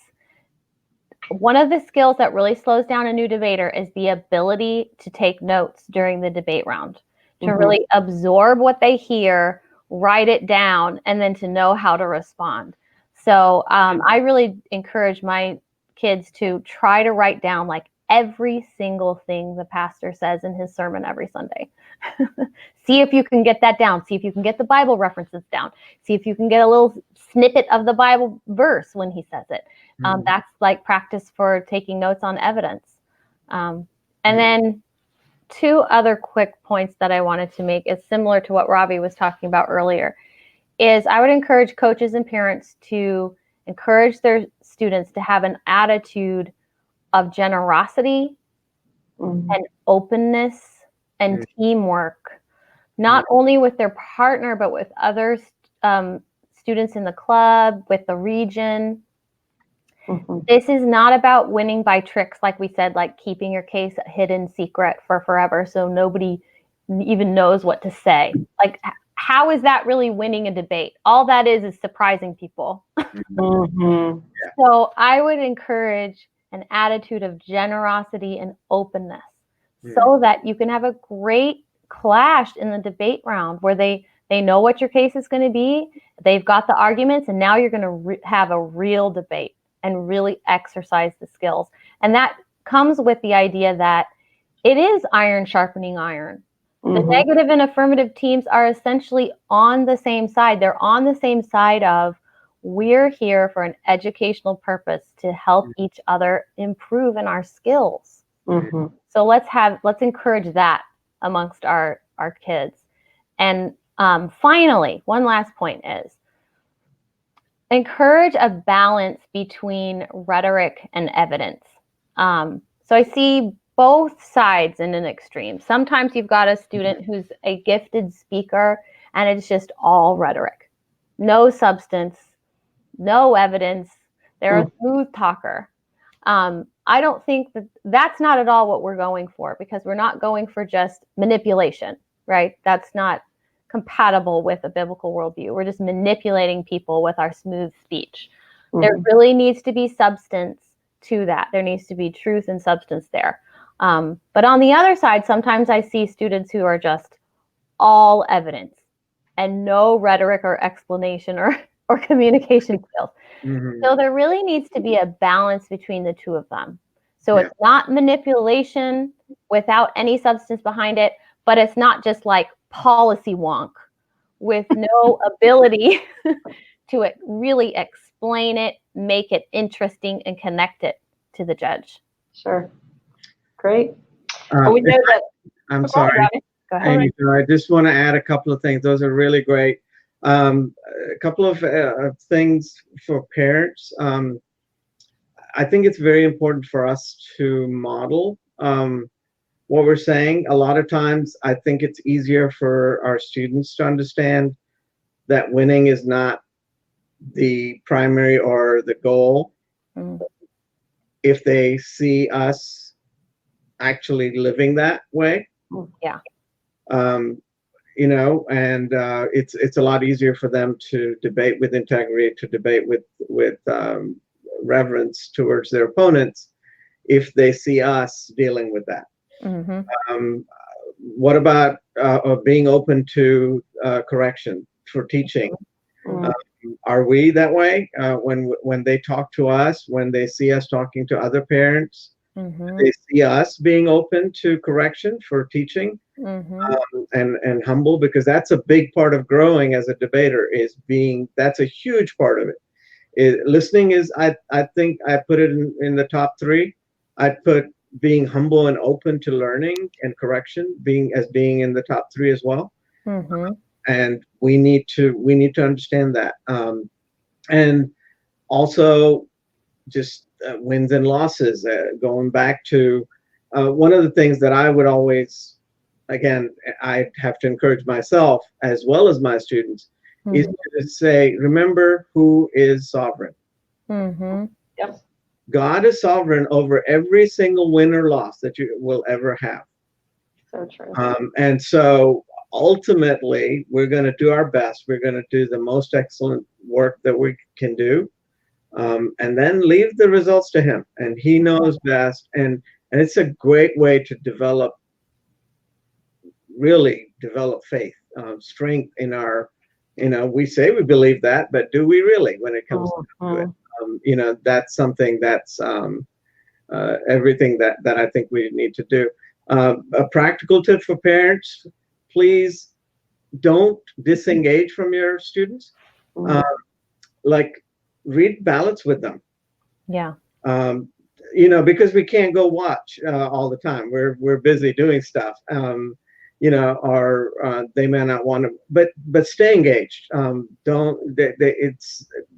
One of the skills that really slows down a new debater is the ability to take notes during the debate round, to really absorb what they hear, write it down, and then to know how to respond. So I really encourage my kids to try to write down like every single thing the pastor says in his sermon every Sunday. See if you can get that down. See if you can get the Bible references down. See if you can get a little snippet of the Bible verse when he says it. That's like practice for taking notes on evidence. And then two other quick points that I wanted to make is similar to what Robbie was talking about earlier, is I would encourage coaches and parents to encourage their students to have an attitude of generosity and openness and teamwork, not only with their partner, but with other students in the club, with the region. This is not about winning by tricks, like we said, like keeping your case a hidden secret for forever so nobody even knows what to say. Like, how is that really winning a debate? All that is surprising people. So I would encourage an attitude of generosity and openness so that you can have a great clash in the debate round where they know what your case is going to be. They've got the arguments, and now you're going to have a real debate and really exercise the skills. And that comes with the idea that it is iron sharpening iron. The negative and affirmative teams are essentially on the same side. They're on the same side of, we're here for an educational purpose to help each other improve in our skills. So let's encourage that amongst our kids. And finally, one last point is encourage a balance between rhetoric and evidence. So I see both sides in an extreme. Sometimes you've got a student who's a gifted speaker and it's just all rhetoric, no substance, no evidence. They're a smooth talker. I don't think that's not at all what we're going for, because we're not going for just manipulation, right? That's not compatible with a biblical worldview. We're just manipulating people with our smooth speech. There really needs to be substance to that. There needs to be truth and substance there. But on the other side, sometimes I see students who are just all evidence and no rhetoric or explanation or communication skills. So there really needs to be a balance between the two of them. So it's not manipulation without any substance behind it, but it's not just like policy wonk with no ability to really explain it, make it interesting, and connect it to the judge. Sure. Great. Well, we know that. I'm sorry. Go ahead. Amy, I just want to add a couple of things. Those are really great. A couple of things for parents. I think it's very important for us to model what we're saying. A lot of times, I think it's easier for our students to understand that winning is not the primary or the goal if they see us actually living that way. You know, and it's a lot easier for them to debate with integrity, to debate with reverence towards their opponents if they see us dealing with that. What about being open to correction for teaching? Are we that way when they talk to us, when they see us talking to other parents? They see us being open to correction for teaching and humble, because that's a big part of growing as a debater, is that's a huge part of it. Listening is, I think I put it in the top three. I'd put being humble and open to learning and correction, being in the top 3 as well. Mm-hmm. And we need to understand that. And also just wins and losses, going back to one of the things that I would always, again, I have to encourage myself as well as my students, Mm-hmm. is to say, remember who is sovereign. Mm-hmm. Yep. God is sovereign over every single win or loss that you will ever have. So true. And so ultimately, we're going to do our best. We're going to do the most excellent work that we can do. And then leave the results to him, and he knows best. And it's a great way to really develop faith, strength in our, we say we believe that, but do we really when it comes to it? That's something that's everything that I think we need to do. A practical tip for parents: please don't disengage from your students. Like, read ballots with them. Yeah. Because we can't go watch all the time. We're busy doing stuff. Or they may not want to, but stay engaged.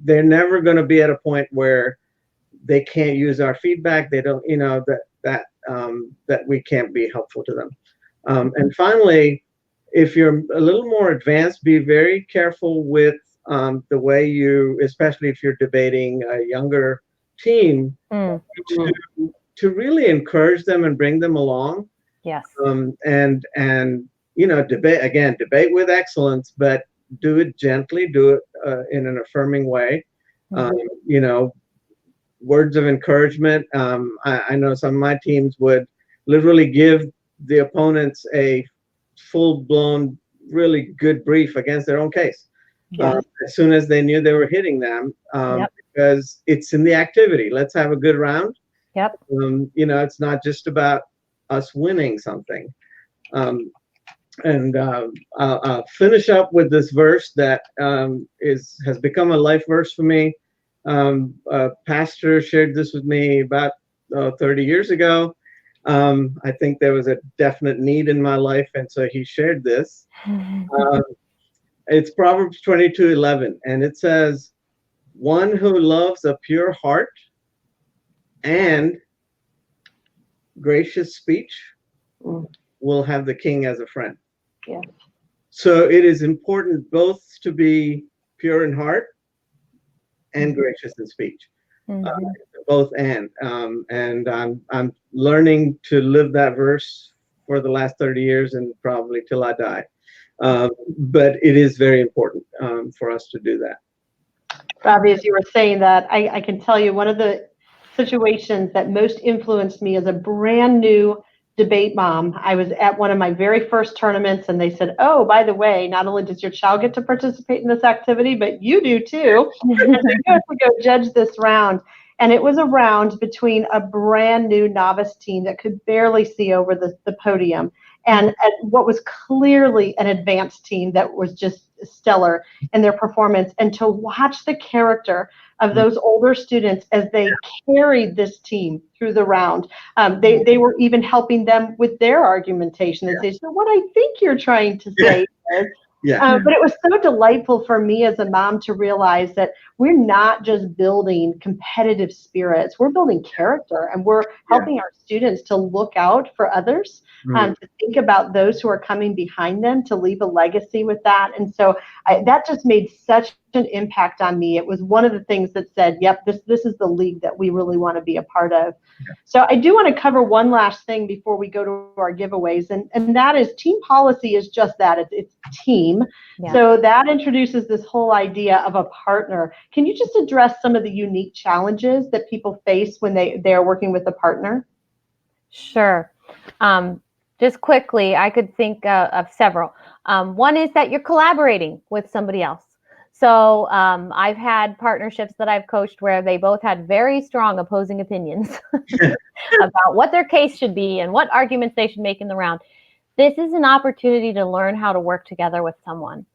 They're never going to be at a point where they can't use our feedback. They don't, that we can't be helpful to them. And finally, if you're a little more advanced, be very careful with the way especially if you're debating a younger team, to really encourage them and bring them along. Yes. And debate with excellence, but do it gently, do it in an affirming way. Words of encouragement. I know some of my teams would literally give the opponents a full-blown, really good brief against their own case. As soon as they knew they were hitting them, because it's in the activity. Let's have a good round. Yep. It's not just about us winning something. And I'll finish up with this verse that has become a life verse for me. A pastor shared this with me about 30 years ago. I think there was a definite need in my life, and so he shared this. It's Proverbs 22:11, and it says, "One who loves a pure heart and gracious speech will have the king as a friend." Yeah. So it is important both to be pure in heart and gracious in speech. Both and I'm learning to live that verse for the last 30 years and probably till I die. But it is very important for us to do that. Robbie, as you were saying that, I can tell you one of the situations that most influenced me as a brand new debate mom. I was at one of my very first tournaments, and they said, "Oh, by the way, not only does your child get to participate in this activity, but you do too. And so you have to go judge this round." And it was a round between a brand new novice team that could barely see over the podium, and what was clearly an advanced team that was just stellar in their performance. And to watch the character of those older students as they carried this team through the round. They were even helping them with their argumentation. They say, "So what I think you're trying to say is," but it was so delightful for me as a mom to realize that we're not just building competitive spirits, we're building character, and we're helping our students to look out for others, to think about those who are coming behind them, to leave a legacy with that. And so that just made such an impact on me. It was one of the things that said, yep, this is the league that we really want to be a part of. So I do want to cover one last thing before we go to our giveaways, and that is team policy is just that. It's team. So that introduces this whole idea of a partner. Can you just address some of the unique challenges that people face when they are working with a partner? Sure. Just quickly, I could think of several. One is that you're collaborating with somebody else. So I've had partnerships that I've coached where they both had very strong opposing opinions about what their case should be and what arguments they should make in the round. This is an opportunity to learn how to work together with someone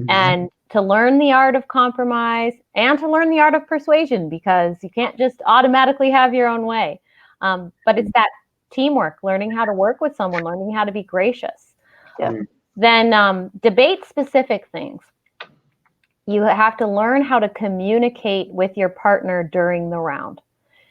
and to learn the art of compromise and to learn the art of persuasion, because you can't just automatically have your own way. But it's that teamwork, learning how to work with someone, learning how to be gracious. Yeah. Then debate specific things. You have to learn how to communicate with your partner during the round.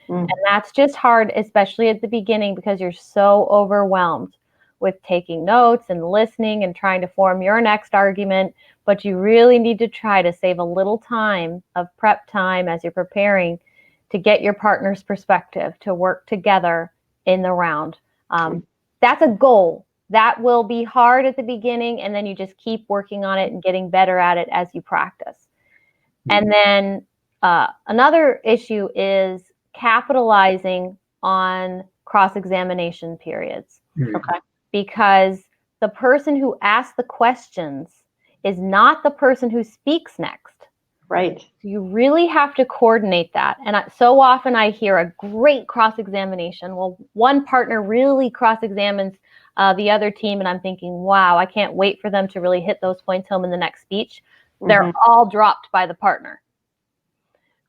And that's just hard, especially at the beginning, because you're so overwhelmed with taking notes and listening and trying to form your next argument. But you really need to try to save a little time of prep time as you're preparing to get your partner's perspective, to work together in the round. That's a goal. That will be hard at the beginning, and then you just keep working on it and getting better at it as you practice. And then another issue is capitalizing on cross-examination periods. Okay. Because the person who asks the questions is not the person who speaks next. Right. You really have to coordinate that. And so often I hear a great cross-examination. Well, one partner really cross-examines the other team, and I'm thinking, wow, I can't wait for them to really hit those points home in the next speech. They're all dropped by the partner.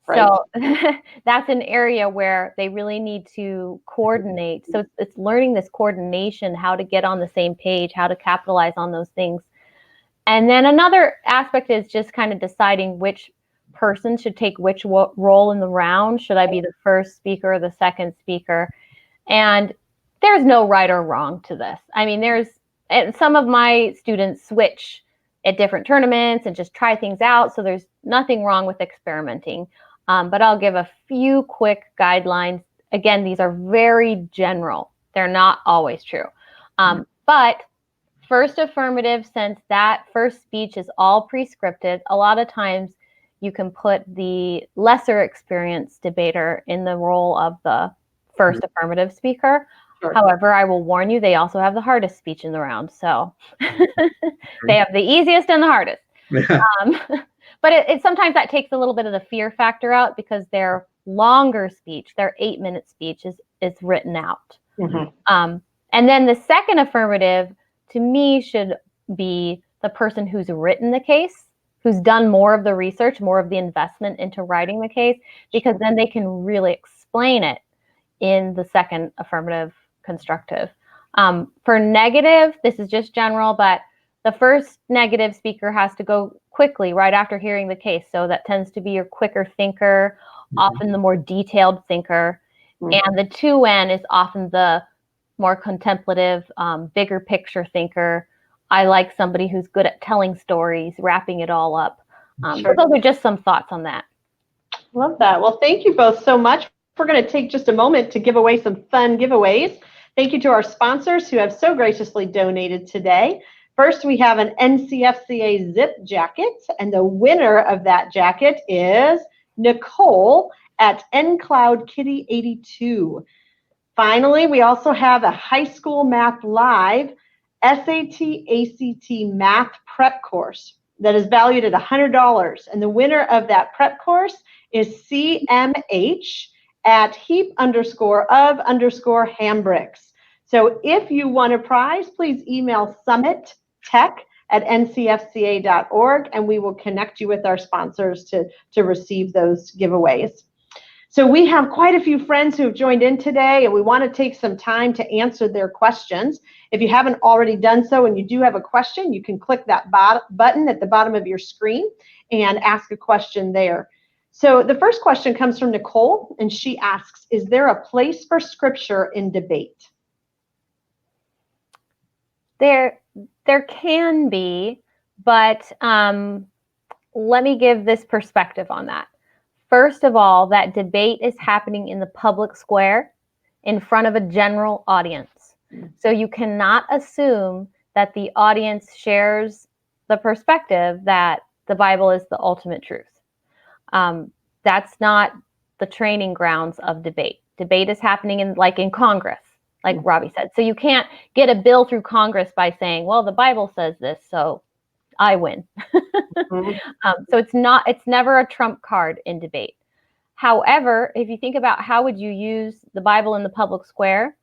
Right. So that's an area where they really need to coordinate. So it's learning this coordination, how to get on the same page, how to capitalize on those things. And then another aspect is just kind of deciding which person should take which role in the round. Should I be the first speaker or the second speaker? And there's no right or wrong to this. I mean, and some of my students switch at different tournaments and just try things out. So there's nothing wrong with experimenting. But I'll give a few quick guidelines. Again, these are very general. They're not always true. But first affirmative, since that first speech is all pre-scripted, a lot of times you can put the lesser experienced debater in the role of the first affirmative speaker. Sure. However, I will warn you, they also have the hardest speech in the round. So they have the easiest and the hardest. But it sometimes that takes a little bit of the fear factor out, because their longer speech, their 8-minute speech is written out. And then the second affirmative, to me, should be the person who's written the case, who's done more of the research, more of the investment into writing the case, because then they can really explain it in the second affirmative constructive. For negative, this is just general, but the first negative speaker has to go quickly right after hearing the case. So that tends to be your quicker thinker, often the more detailed thinker. And the 2N is often the more contemplative, bigger picture thinker. I like somebody who's good at telling stories, wrapping it all up. So those are just some thoughts on that. Love that. Well, thank you both so much. We're going to take just a moment to give away some fun giveaways. Thank you to our sponsors who have so graciously donated today. First, we have an NCFCA zip jacket, and the winner of that jacket is Nicole at NCloudKitty82. Finally, we also have a High School Math Live SAT ACT math prep course that is valued at $100, and the winner of that prep course is CMH at heap_of_handbricks. So if you want a prize, please email summittech@ncfca.org, and we will connect you with our sponsors to receive those giveaways. So we have quite a few friends who have joined in today, and we want to take some time to answer their questions. If you haven't already done so and you do have a question, you can click that button at the bottom of your screen and ask a question there. So the first question comes from Nicole, and she asks, is there a place for scripture in debate? There can be, but let me give this perspective on that. First of all, that debate is happening in the public square in front of a general audience. So you cannot assume that the audience shares the perspective that the Bible is the ultimate truth. That's not the training grounds of debate. Debate is happening in Congress, like Robbie said. So you can't get a bill through Congress by saying, well, the Bible says this, so I win. So it's never a trump card in debate. However, if you think about how would you use the Bible in the public square,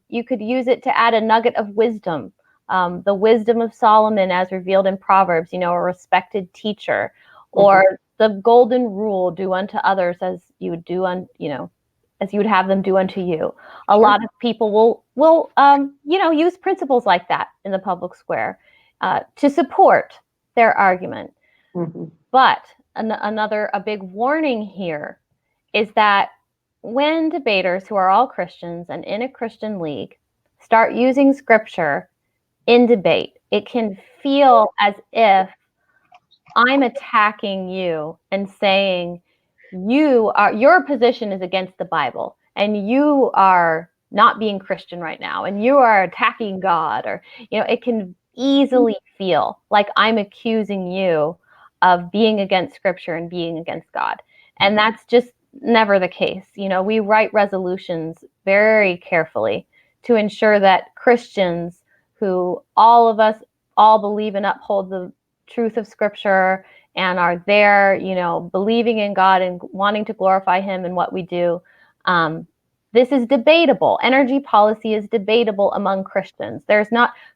you could use it to add a nugget of wisdom. The wisdom of Solomon as revealed in Proverbs, a respected teacher, or the golden rule, do unto others as you would do as you would have them do unto you. A lot of people will use principles like that in the public square to support their argument. But a big warning here is that when debaters who are all Christians and in a Christian league start using scripture in debate, it can feel as if I'm attacking you and saying your position is against the Bible and you are not being Christian right now and you are attacking God, or it can easily feel like I'm accusing you of being against scripture and being against God. And that's just never the case. We write resolutions very carefully to ensure that Christians, who all of us all believe and uphold the truth of scripture and are there, believing in God and wanting to glorify him in what we do. This is debatable. Energy policy is debatable among Christians.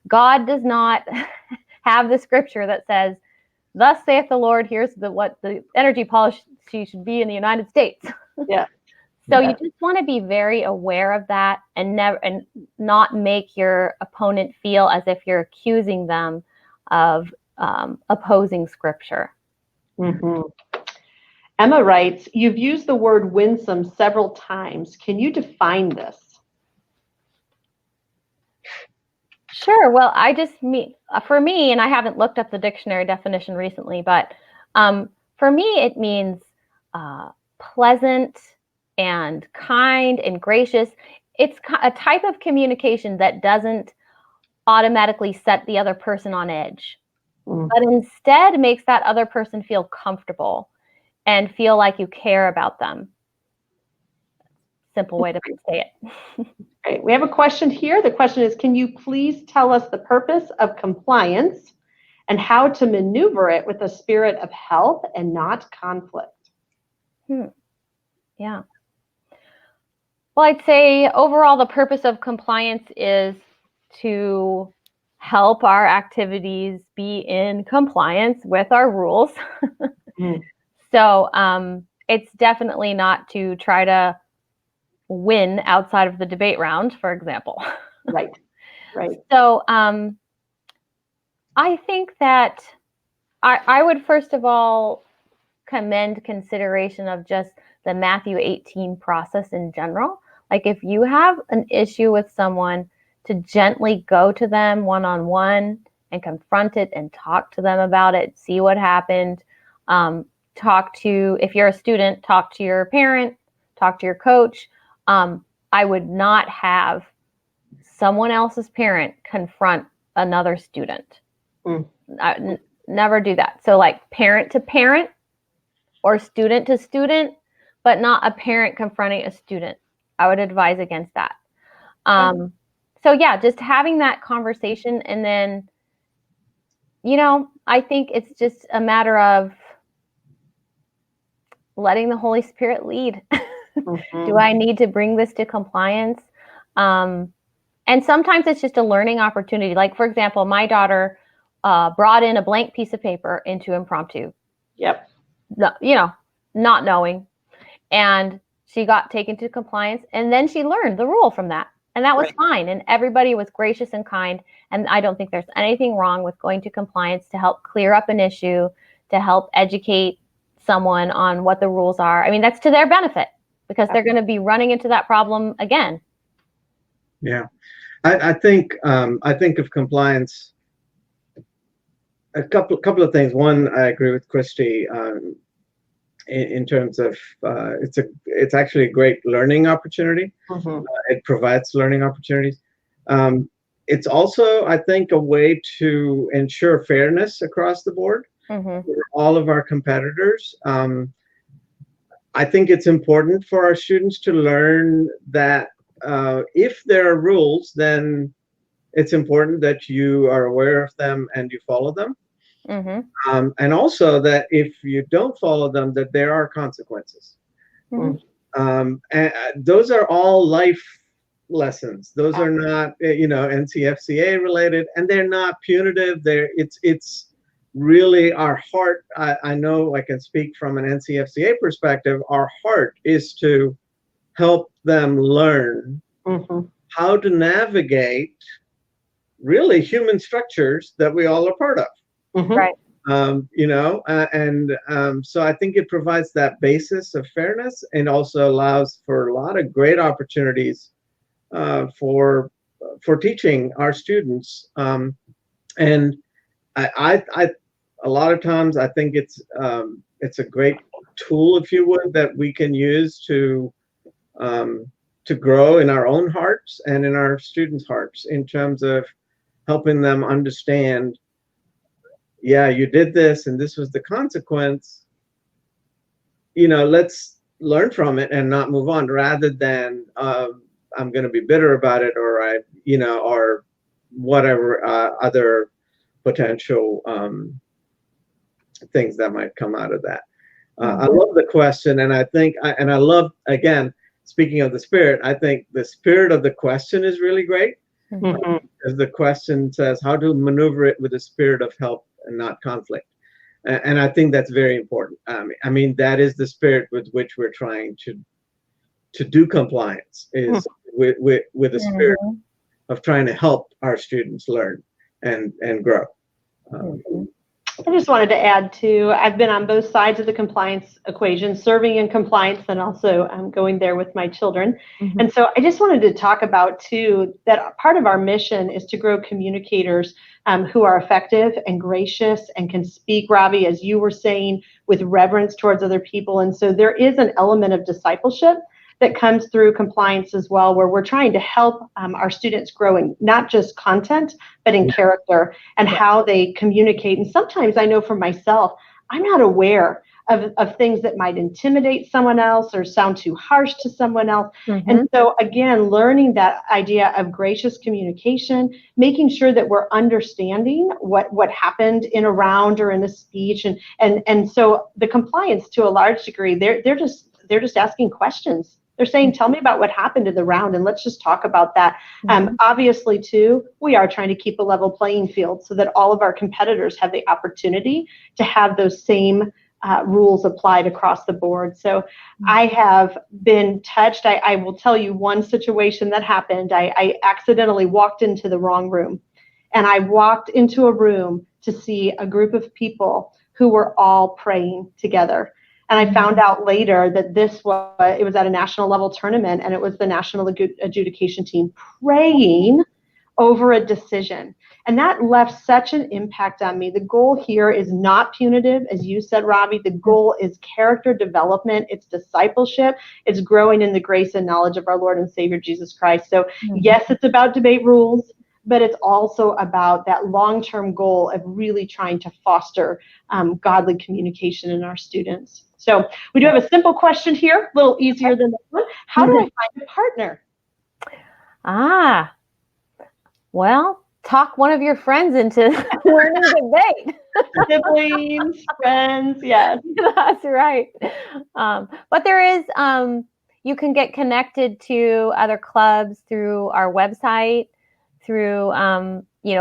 God does not have the scripture that says, "Thus saith the Lord, here's what the energy policy should be in the United States." Yeah. So you just want to be very aware of that and not make your opponent feel as if you're accusing them of opposing scripture. Emma writes, you've used the word winsome several times. Can you define this? Sure. Well, for me, and I haven't looked up the dictionary definition recently, but for me, it means pleasant and kind and gracious. It's a type of communication that doesn't automatically set the other person on edge, but instead makes that other person feel comfortable and feel like you care about them. Simple way to say it. Great. We have a question here. The question is, can you please tell us the purpose of compliance and how to maneuver it with a spirit of health and not conflict? Yeah. Well, I'd say overall the purpose of compliance is to help our activities be in compliance with our rules. So it's definitely not to try to win outside of the debate round, for example. Right. So I think that I would first of all commend consideration of just the Matthew 18 process in general. Like if you have an issue with someone, to gently go to them one-on-one and confront it and talk to them about it, see what happened. If you're a student, talk to your parent, talk to your coach. I would not have someone else's parent confront another student. Never do that. So like parent to parent or student to student, but not a parent confronting a student. I would advise against that. So yeah, just having that conversation, and then, I think it's just a matter of letting the Holy Spirit lead. Do I need to bring this to compliance? And sometimes it's just a learning opportunity. Like, for example, my daughter brought in a blank piece of paper into impromptu. Yep. Not knowing. And she got taken to compliance, and then she learned the rule from that. And that was fine. And everybody was gracious and kind. And I don't think there's anything wrong with going to compliance to help clear up an issue, to help educate someone on what the rules are. I mean, that's to their benefit, because they're going to be running into that problem again. Yeah. I think of compliance, a couple of things. One, I agree with Christy in terms of it's actually a great learning opportunity. It provides learning opportunities. It's also, I think, a way to ensure fairness across the board for all of our competitors. I think it's important for our students to learn that if there are rules, then it's important that you are aware of them and you follow them. And also that if you don't follow them, that there are consequences. And those are all life lessons. Those are not, NCFCA related, and they're not punitive. It's really our heart. I know I can speak from an NCFCA perspective. Our heart is to help them learn how to navigate really human structures that we all are part of. Right. So I think it provides that basis of fairness, and also allows for a lot of great opportunities for teaching our students. And I a lot of times I think it's a great tool, if you would, that we can use to grow in our own hearts and in our students' hearts, in terms of helping them understand, yeah, you did this and this was the consequence. Let's learn from it and not move on, rather than I'm going to be bitter about it, or or whatever other potential things that might come out of that. I love the question, and I think, I love, again, speaking of the spirit, I think the spirit of the question is really great. Because the question says, how to maneuver it with a spirit of help and not conflict. And I think that's very important. I mean, that is the spirit with which we're trying to do compliance, is with a spirit of trying to help our students learn and grow. I just wanted to add too, I've been on both sides of the compliance equation, serving in compliance and also going there with my children. And so I just wanted to talk about too, that part of our mission is to grow communicators who are effective and gracious and can speak, Ravi, as you were saying, with reverence towards other people. And so there is an element of discipleship that comes through compliance as well, where we're trying to help our students grow in not just content, but in character and how they communicate. And sometimes I know for myself, I'm not aware of things that might intimidate someone else or sound too harsh to someone else. And so again, learning that idea of gracious communication, making sure that we're understanding what happened in a round or in a speech. And so the compliance, to a large degree, they're just asking questions. They're saying, tell me about what happened in the round, and let's just talk about that. Obviously, too, we are trying to keep a level playing field so that all of our competitors have the opportunity to have those same rules applied across the board. So I have been touched. I will tell you one situation that happened. I accidentally walked into the wrong room, and I walked into a room to see a group of people who were all praying together. And I found out later that it was at a national level tournament, and it was the national adjudication team praying over a decision. And that left such an impact on me. The goal here is not punitive, as you said, Ravi. The goal is character development. It's discipleship. It's growing in the grace and knowledge of our Lord and Savior, Jesus Christ. So yes, it's about debate rules, but it's also about that long-term goal of really trying to foster godly communication in our students. So we do have a simple question here, a little easier than that one. How do I find a partner? Well, talk one of your friends into learning debate. Siblings, friends, yes. That's right. But there is, you can get connected to other clubs through our website, through,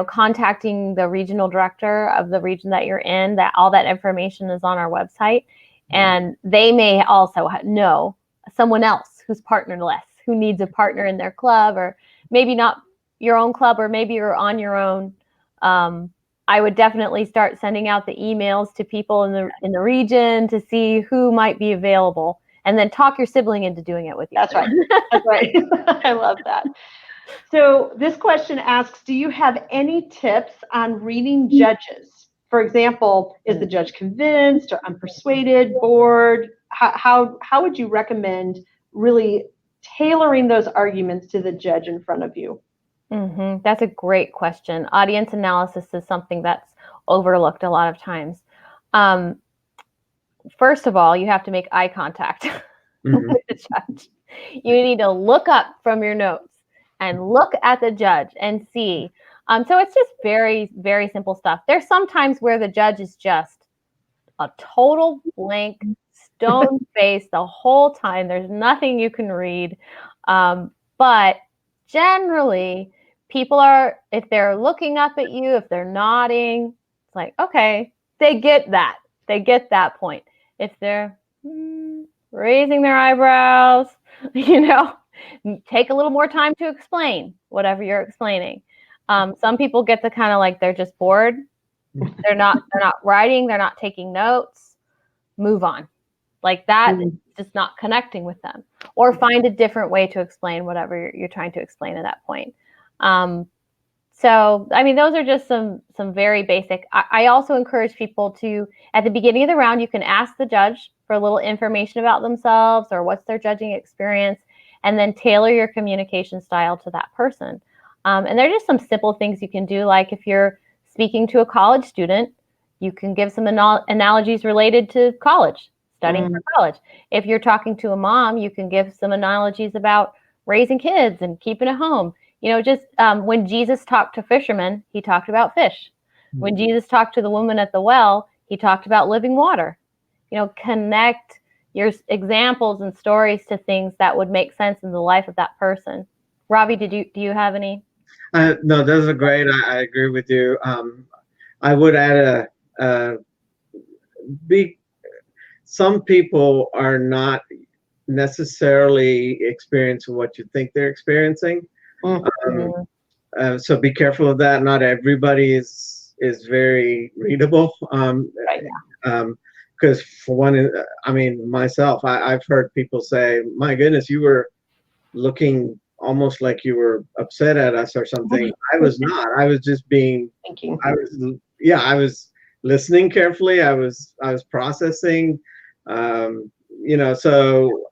contacting the regional director of the region that you're in. That all that information is on our website. And they may also know someone else who's partnerless, who needs a partner in their club, or maybe not your own club, or maybe you're on your own. I would definitely start sending out the emails to people in the region to see who might be available, and then talk your sibling into doing it with you. That's right. That's right. I love that. So this question asks, do you have any tips on reading judges? For example, is the judge convinced or unpersuaded, bored? How would you recommend really tailoring those arguments to the judge in front of you? That's a great question. Audience analysis is something that's overlooked a lot of times. First of all, you have to make eye contact with the judge. You need to look up from your notes and look at the judge and see. So it's just very, very simple stuff. There's sometimes where the judge is just a total blank, stone face the whole time. There's nothing you can read. But generally, people are, if they're looking up at you, if they're nodding, it's like, okay, they get that. They get that point. If they're raising their eyebrows, You know, take a little more time to explain whatever you're explaining. Some people get to kind of like, they're just bored. They're not writing. They're not taking notes. Move on. Like that is just not connecting with them, or find a different way to explain whatever you're trying to explain at that point. So, I mean, those are just some very basic. I also encourage people to, at the beginning of the round, you can ask the judge for a little information about themselves or what's their judging experience, and then tailor your communication style to that person. And there are just some simple things you can do, like if you're speaking to a college student, you can give some analogies related to college, studying for college. If you're talking to a mom, you can give some analogies about raising kids and keeping a home. You know, just when Jesus talked to fishermen, he talked about fish. When Jesus talked to the woman at the well, he talked about living water. You know, connect your examples and stories to things that would make sense in the life of that person. Robbie, do you have any? No, those are great. I agree with you. I would add some people are not necessarily experiencing what you think they're experiencing. So be careful of that. Not everybody is very readable. Because for one, I mean, myself, I've heard people say, "My goodness, you were looking almost like you were upset at us or something." I was not. I was just thinking. I was listening carefully. I was processing. You know, so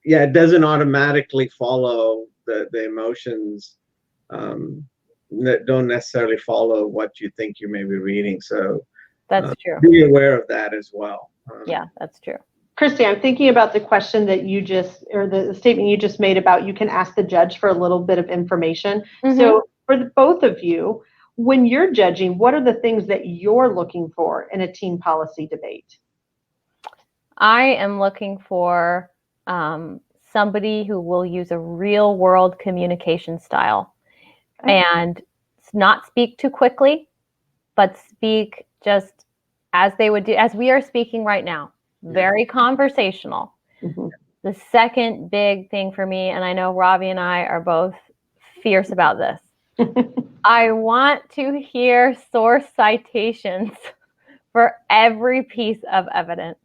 it doesn't automatically follow the emotions that don't necessarily follow what you think you may be reading. So that's true. Be aware of that as well. Yeah, that's true. Christy, I'm thinking about the question that you just, or the statement you just made about you can ask the judge for a little bit of information. So for both of you, when you're judging, what are the things that you're looking for in a team policy debate? I am looking for somebody who will use a real world communication style and not speak too quickly, but speak just as they would do, as we are speaking right now, very conversational. The second big thing for me, and I know Robbie and I are both fierce about this, I want to hear source citations for every piece of evidence.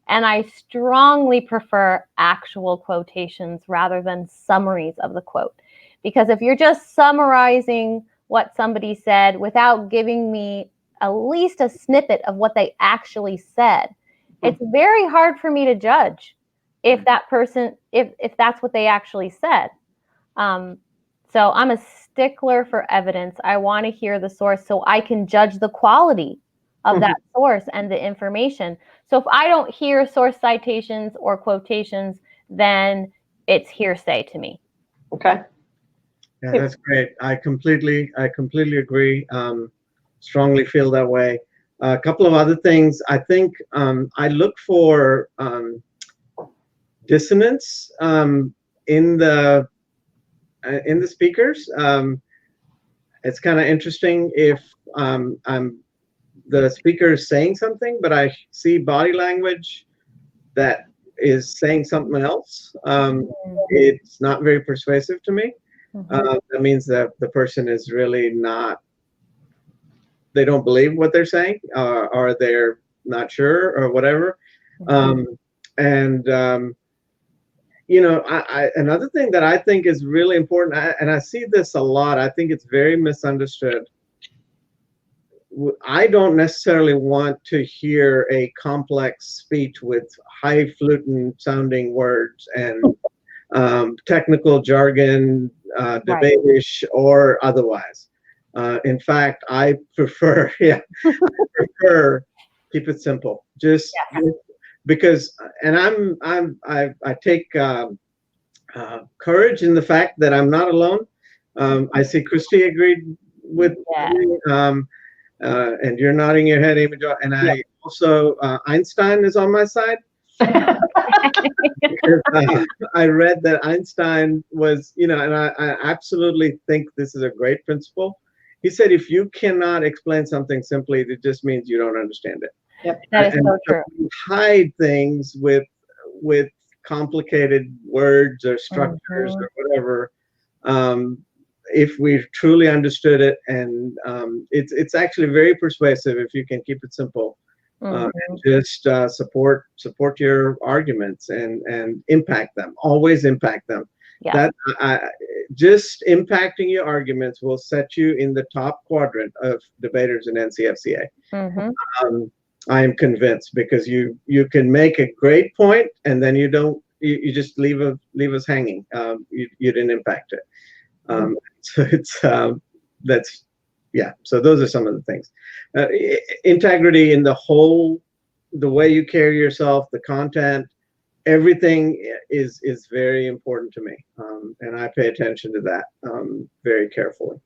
And I strongly prefer actual quotations rather than summaries of the quote. Because if you're just summarizing what somebody said without giving me at least a snippet of what they actually said, it's very hard for me to judge if that person, if that's what they actually said. So I'm a stickler for evidence. I want to hear the source so I can judge the quality of that source and the information. So if I don't hear source citations or quotations, then it's hearsay to me. Okay. Yeah, that's great. I completely agree. Strongly feel that way. A couple of other things. I think I look for dissonance in the speakers. It's kind of interesting if the speaker is saying something, but I see body language that is saying something else. It's not very persuasive to me. That means that the person is really not, they don't believe what they're saying, or they're not sure or whatever. You know, another thing that I think is really important, and I see this a lot, I think it's very misunderstood. I don't necessarily want to hear a complex speech with highfalutin sounding words and technical jargon, debate-ish or otherwise. In fact, I prefer, keep it simple. Just because, and I take courage in the fact that I'm not alone. I see Christy agreed with me. And you're nodding your head, Amy Jo. And I also, Einstein is on my side. Because, I read that Einstein was, you know, and I absolutely think this is a great principle. He said, if you cannot explain something simply, it just means you don't understand it. That is so true. You hide things with complicated words or structures or whatever. If we truly understood it, and it's actually very persuasive if you can keep it simple. And just support your arguments and impact them. Always impact them. Yeah. Just impacting your arguments will set you in the top quadrant of debaters in NCFCA. I am convinced, because you can make a great point and then you just leave us hanging. You didn't impact it. So it's that's. Yeah, so those are some of the things. Integrity in the way you carry yourself, the content, everything is very important to me, and I pay attention to that very carefully.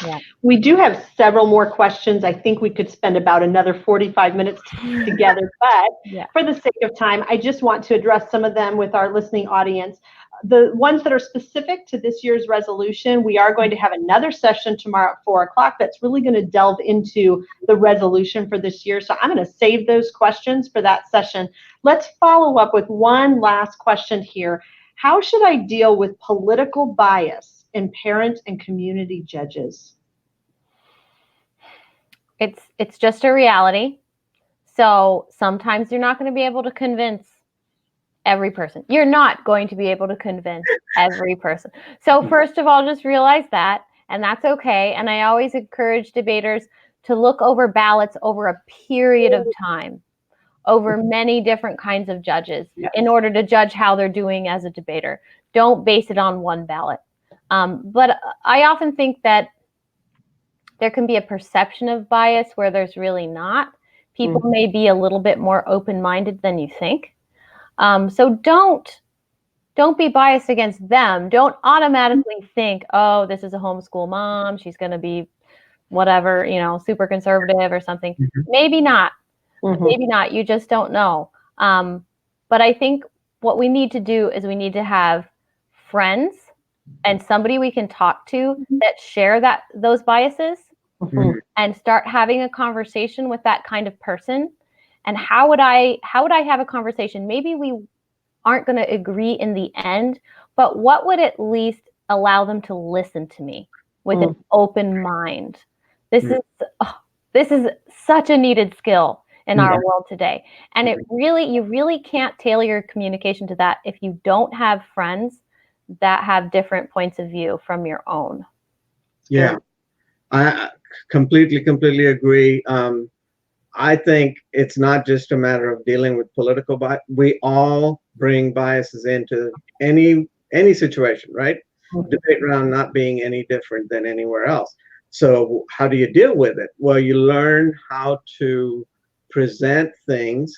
Yeah. We do have several more questions. I think we could spend about another 45 minutes together, but for the sake of time, I just want to address some of them with our listening audience. The ones that are specific to this year's resolution, we are going to have another session tomorrow at 4 o'clock that's really going to delve into the resolution for this year. So I'm going to save those questions for that session. Let's follow up with one last question here. How should I deal with political bias in parent and community judges? It's just a reality. So sometimes you're not going to be able to convince every person. You're not going to be able to convince every person. So first of all, just realize that, and that's okay. And I always encourage debaters to look over ballots over a period of time, over many different kinds of judges, in order to judge how they're doing as a debater. Don't base it on one ballot. But I often think that there can be a perception of bias where there's really not. People may be a little bit more open-minded than you think. So don't be biased against them. Don't automatically think, oh, this is a homeschool mom, she's going to be whatever, super conservative or something. Maybe not. Maybe not. You just don't know. But I think what we need to do is we need to have friends and somebody we can talk to that share those biases, and start having a conversation with that kind of person. And how would I have a conversation? Maybe we aren't going to agree in the end, but what would at least allow them to listen to me with an open mind? This is such a needed skill in our world today. And you really can't tailor your communication to that if you don't have friends that have different points of view from your own. Yeah, I completely agree. I think it's not just a matter of dealing with political bias. We all bring biases into any situation, right? Debate round not being any different than anywhere else. So how do you deal with it? Well, you learn how to present things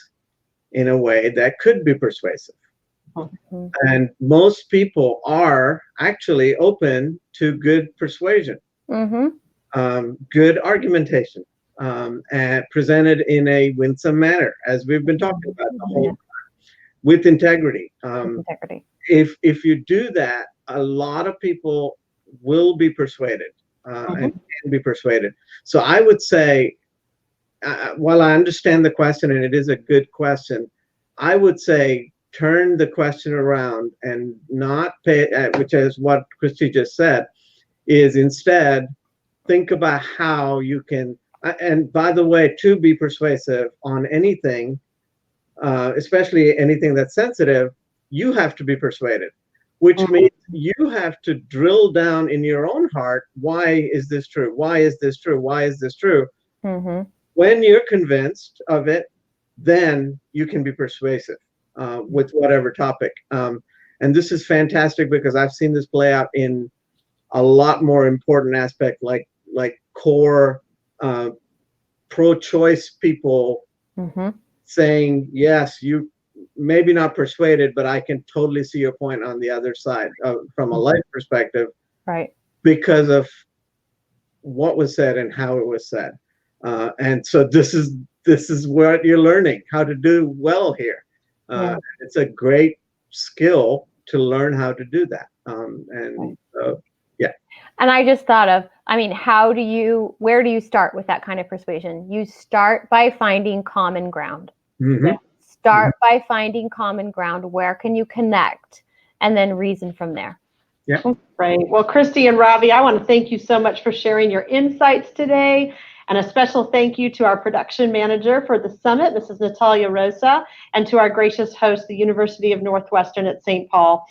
in a way that could be persuasive. And most people are actually open to good persuasion, good argumentation. And presented in a winsome manner, as we've been talking about the whole time, with integrity. If you do that, a lot of people will be persuaded and can be persuaded. So I would say, while I understand the question and it is a good question, I would say turn the question around and not pay, which is what Christy just said, is instead think about how you can. And by the way, to be persuasive on anything, especially anything that's sensitive, you have to be persuaded, which means you have to drill down in your own heart. Why is this true? Why is this true? Why is this true? When you're convinced of it, then you can be persuasive with whatever topic. And this is fantastic because I've seen this play out in a lot more important aspect, like core pro-choice people saying, yes, you maybe not persuaded, but I can totally see your point on the other side from a life perspective, right? Because of what was said and how it was said. And so this is what you're learning how to do well here. It's a great skill to learn how to do that. And I just thought of, where do you start with that kind of persuasion? You start by finding common ground. Start by finding common ground. Where can you connect? And then reason from there. Yeah. Great. Well, Christy and Ravi, I want to thank you so much for sharing your insights today. And a special thank you to our production manager for the summit, Mrs. Natalia Rosa, and to our gracious host, the University of Northwestern at St. Paul.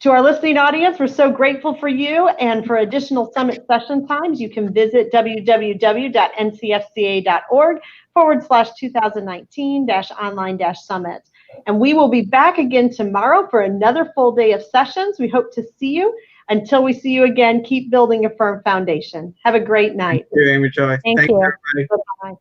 To our listening audience, we're so grateful for you. And for additional summit session times, you can visit www.ncfca.org/2019-online-summit. And we will be back again tomorrow for another full day of sessions. We hope to see you. Until we see you again, keep building a firm foundation. Have a great night. Thank you, Amy Joy. Thank you. Everybody. Bye-bye.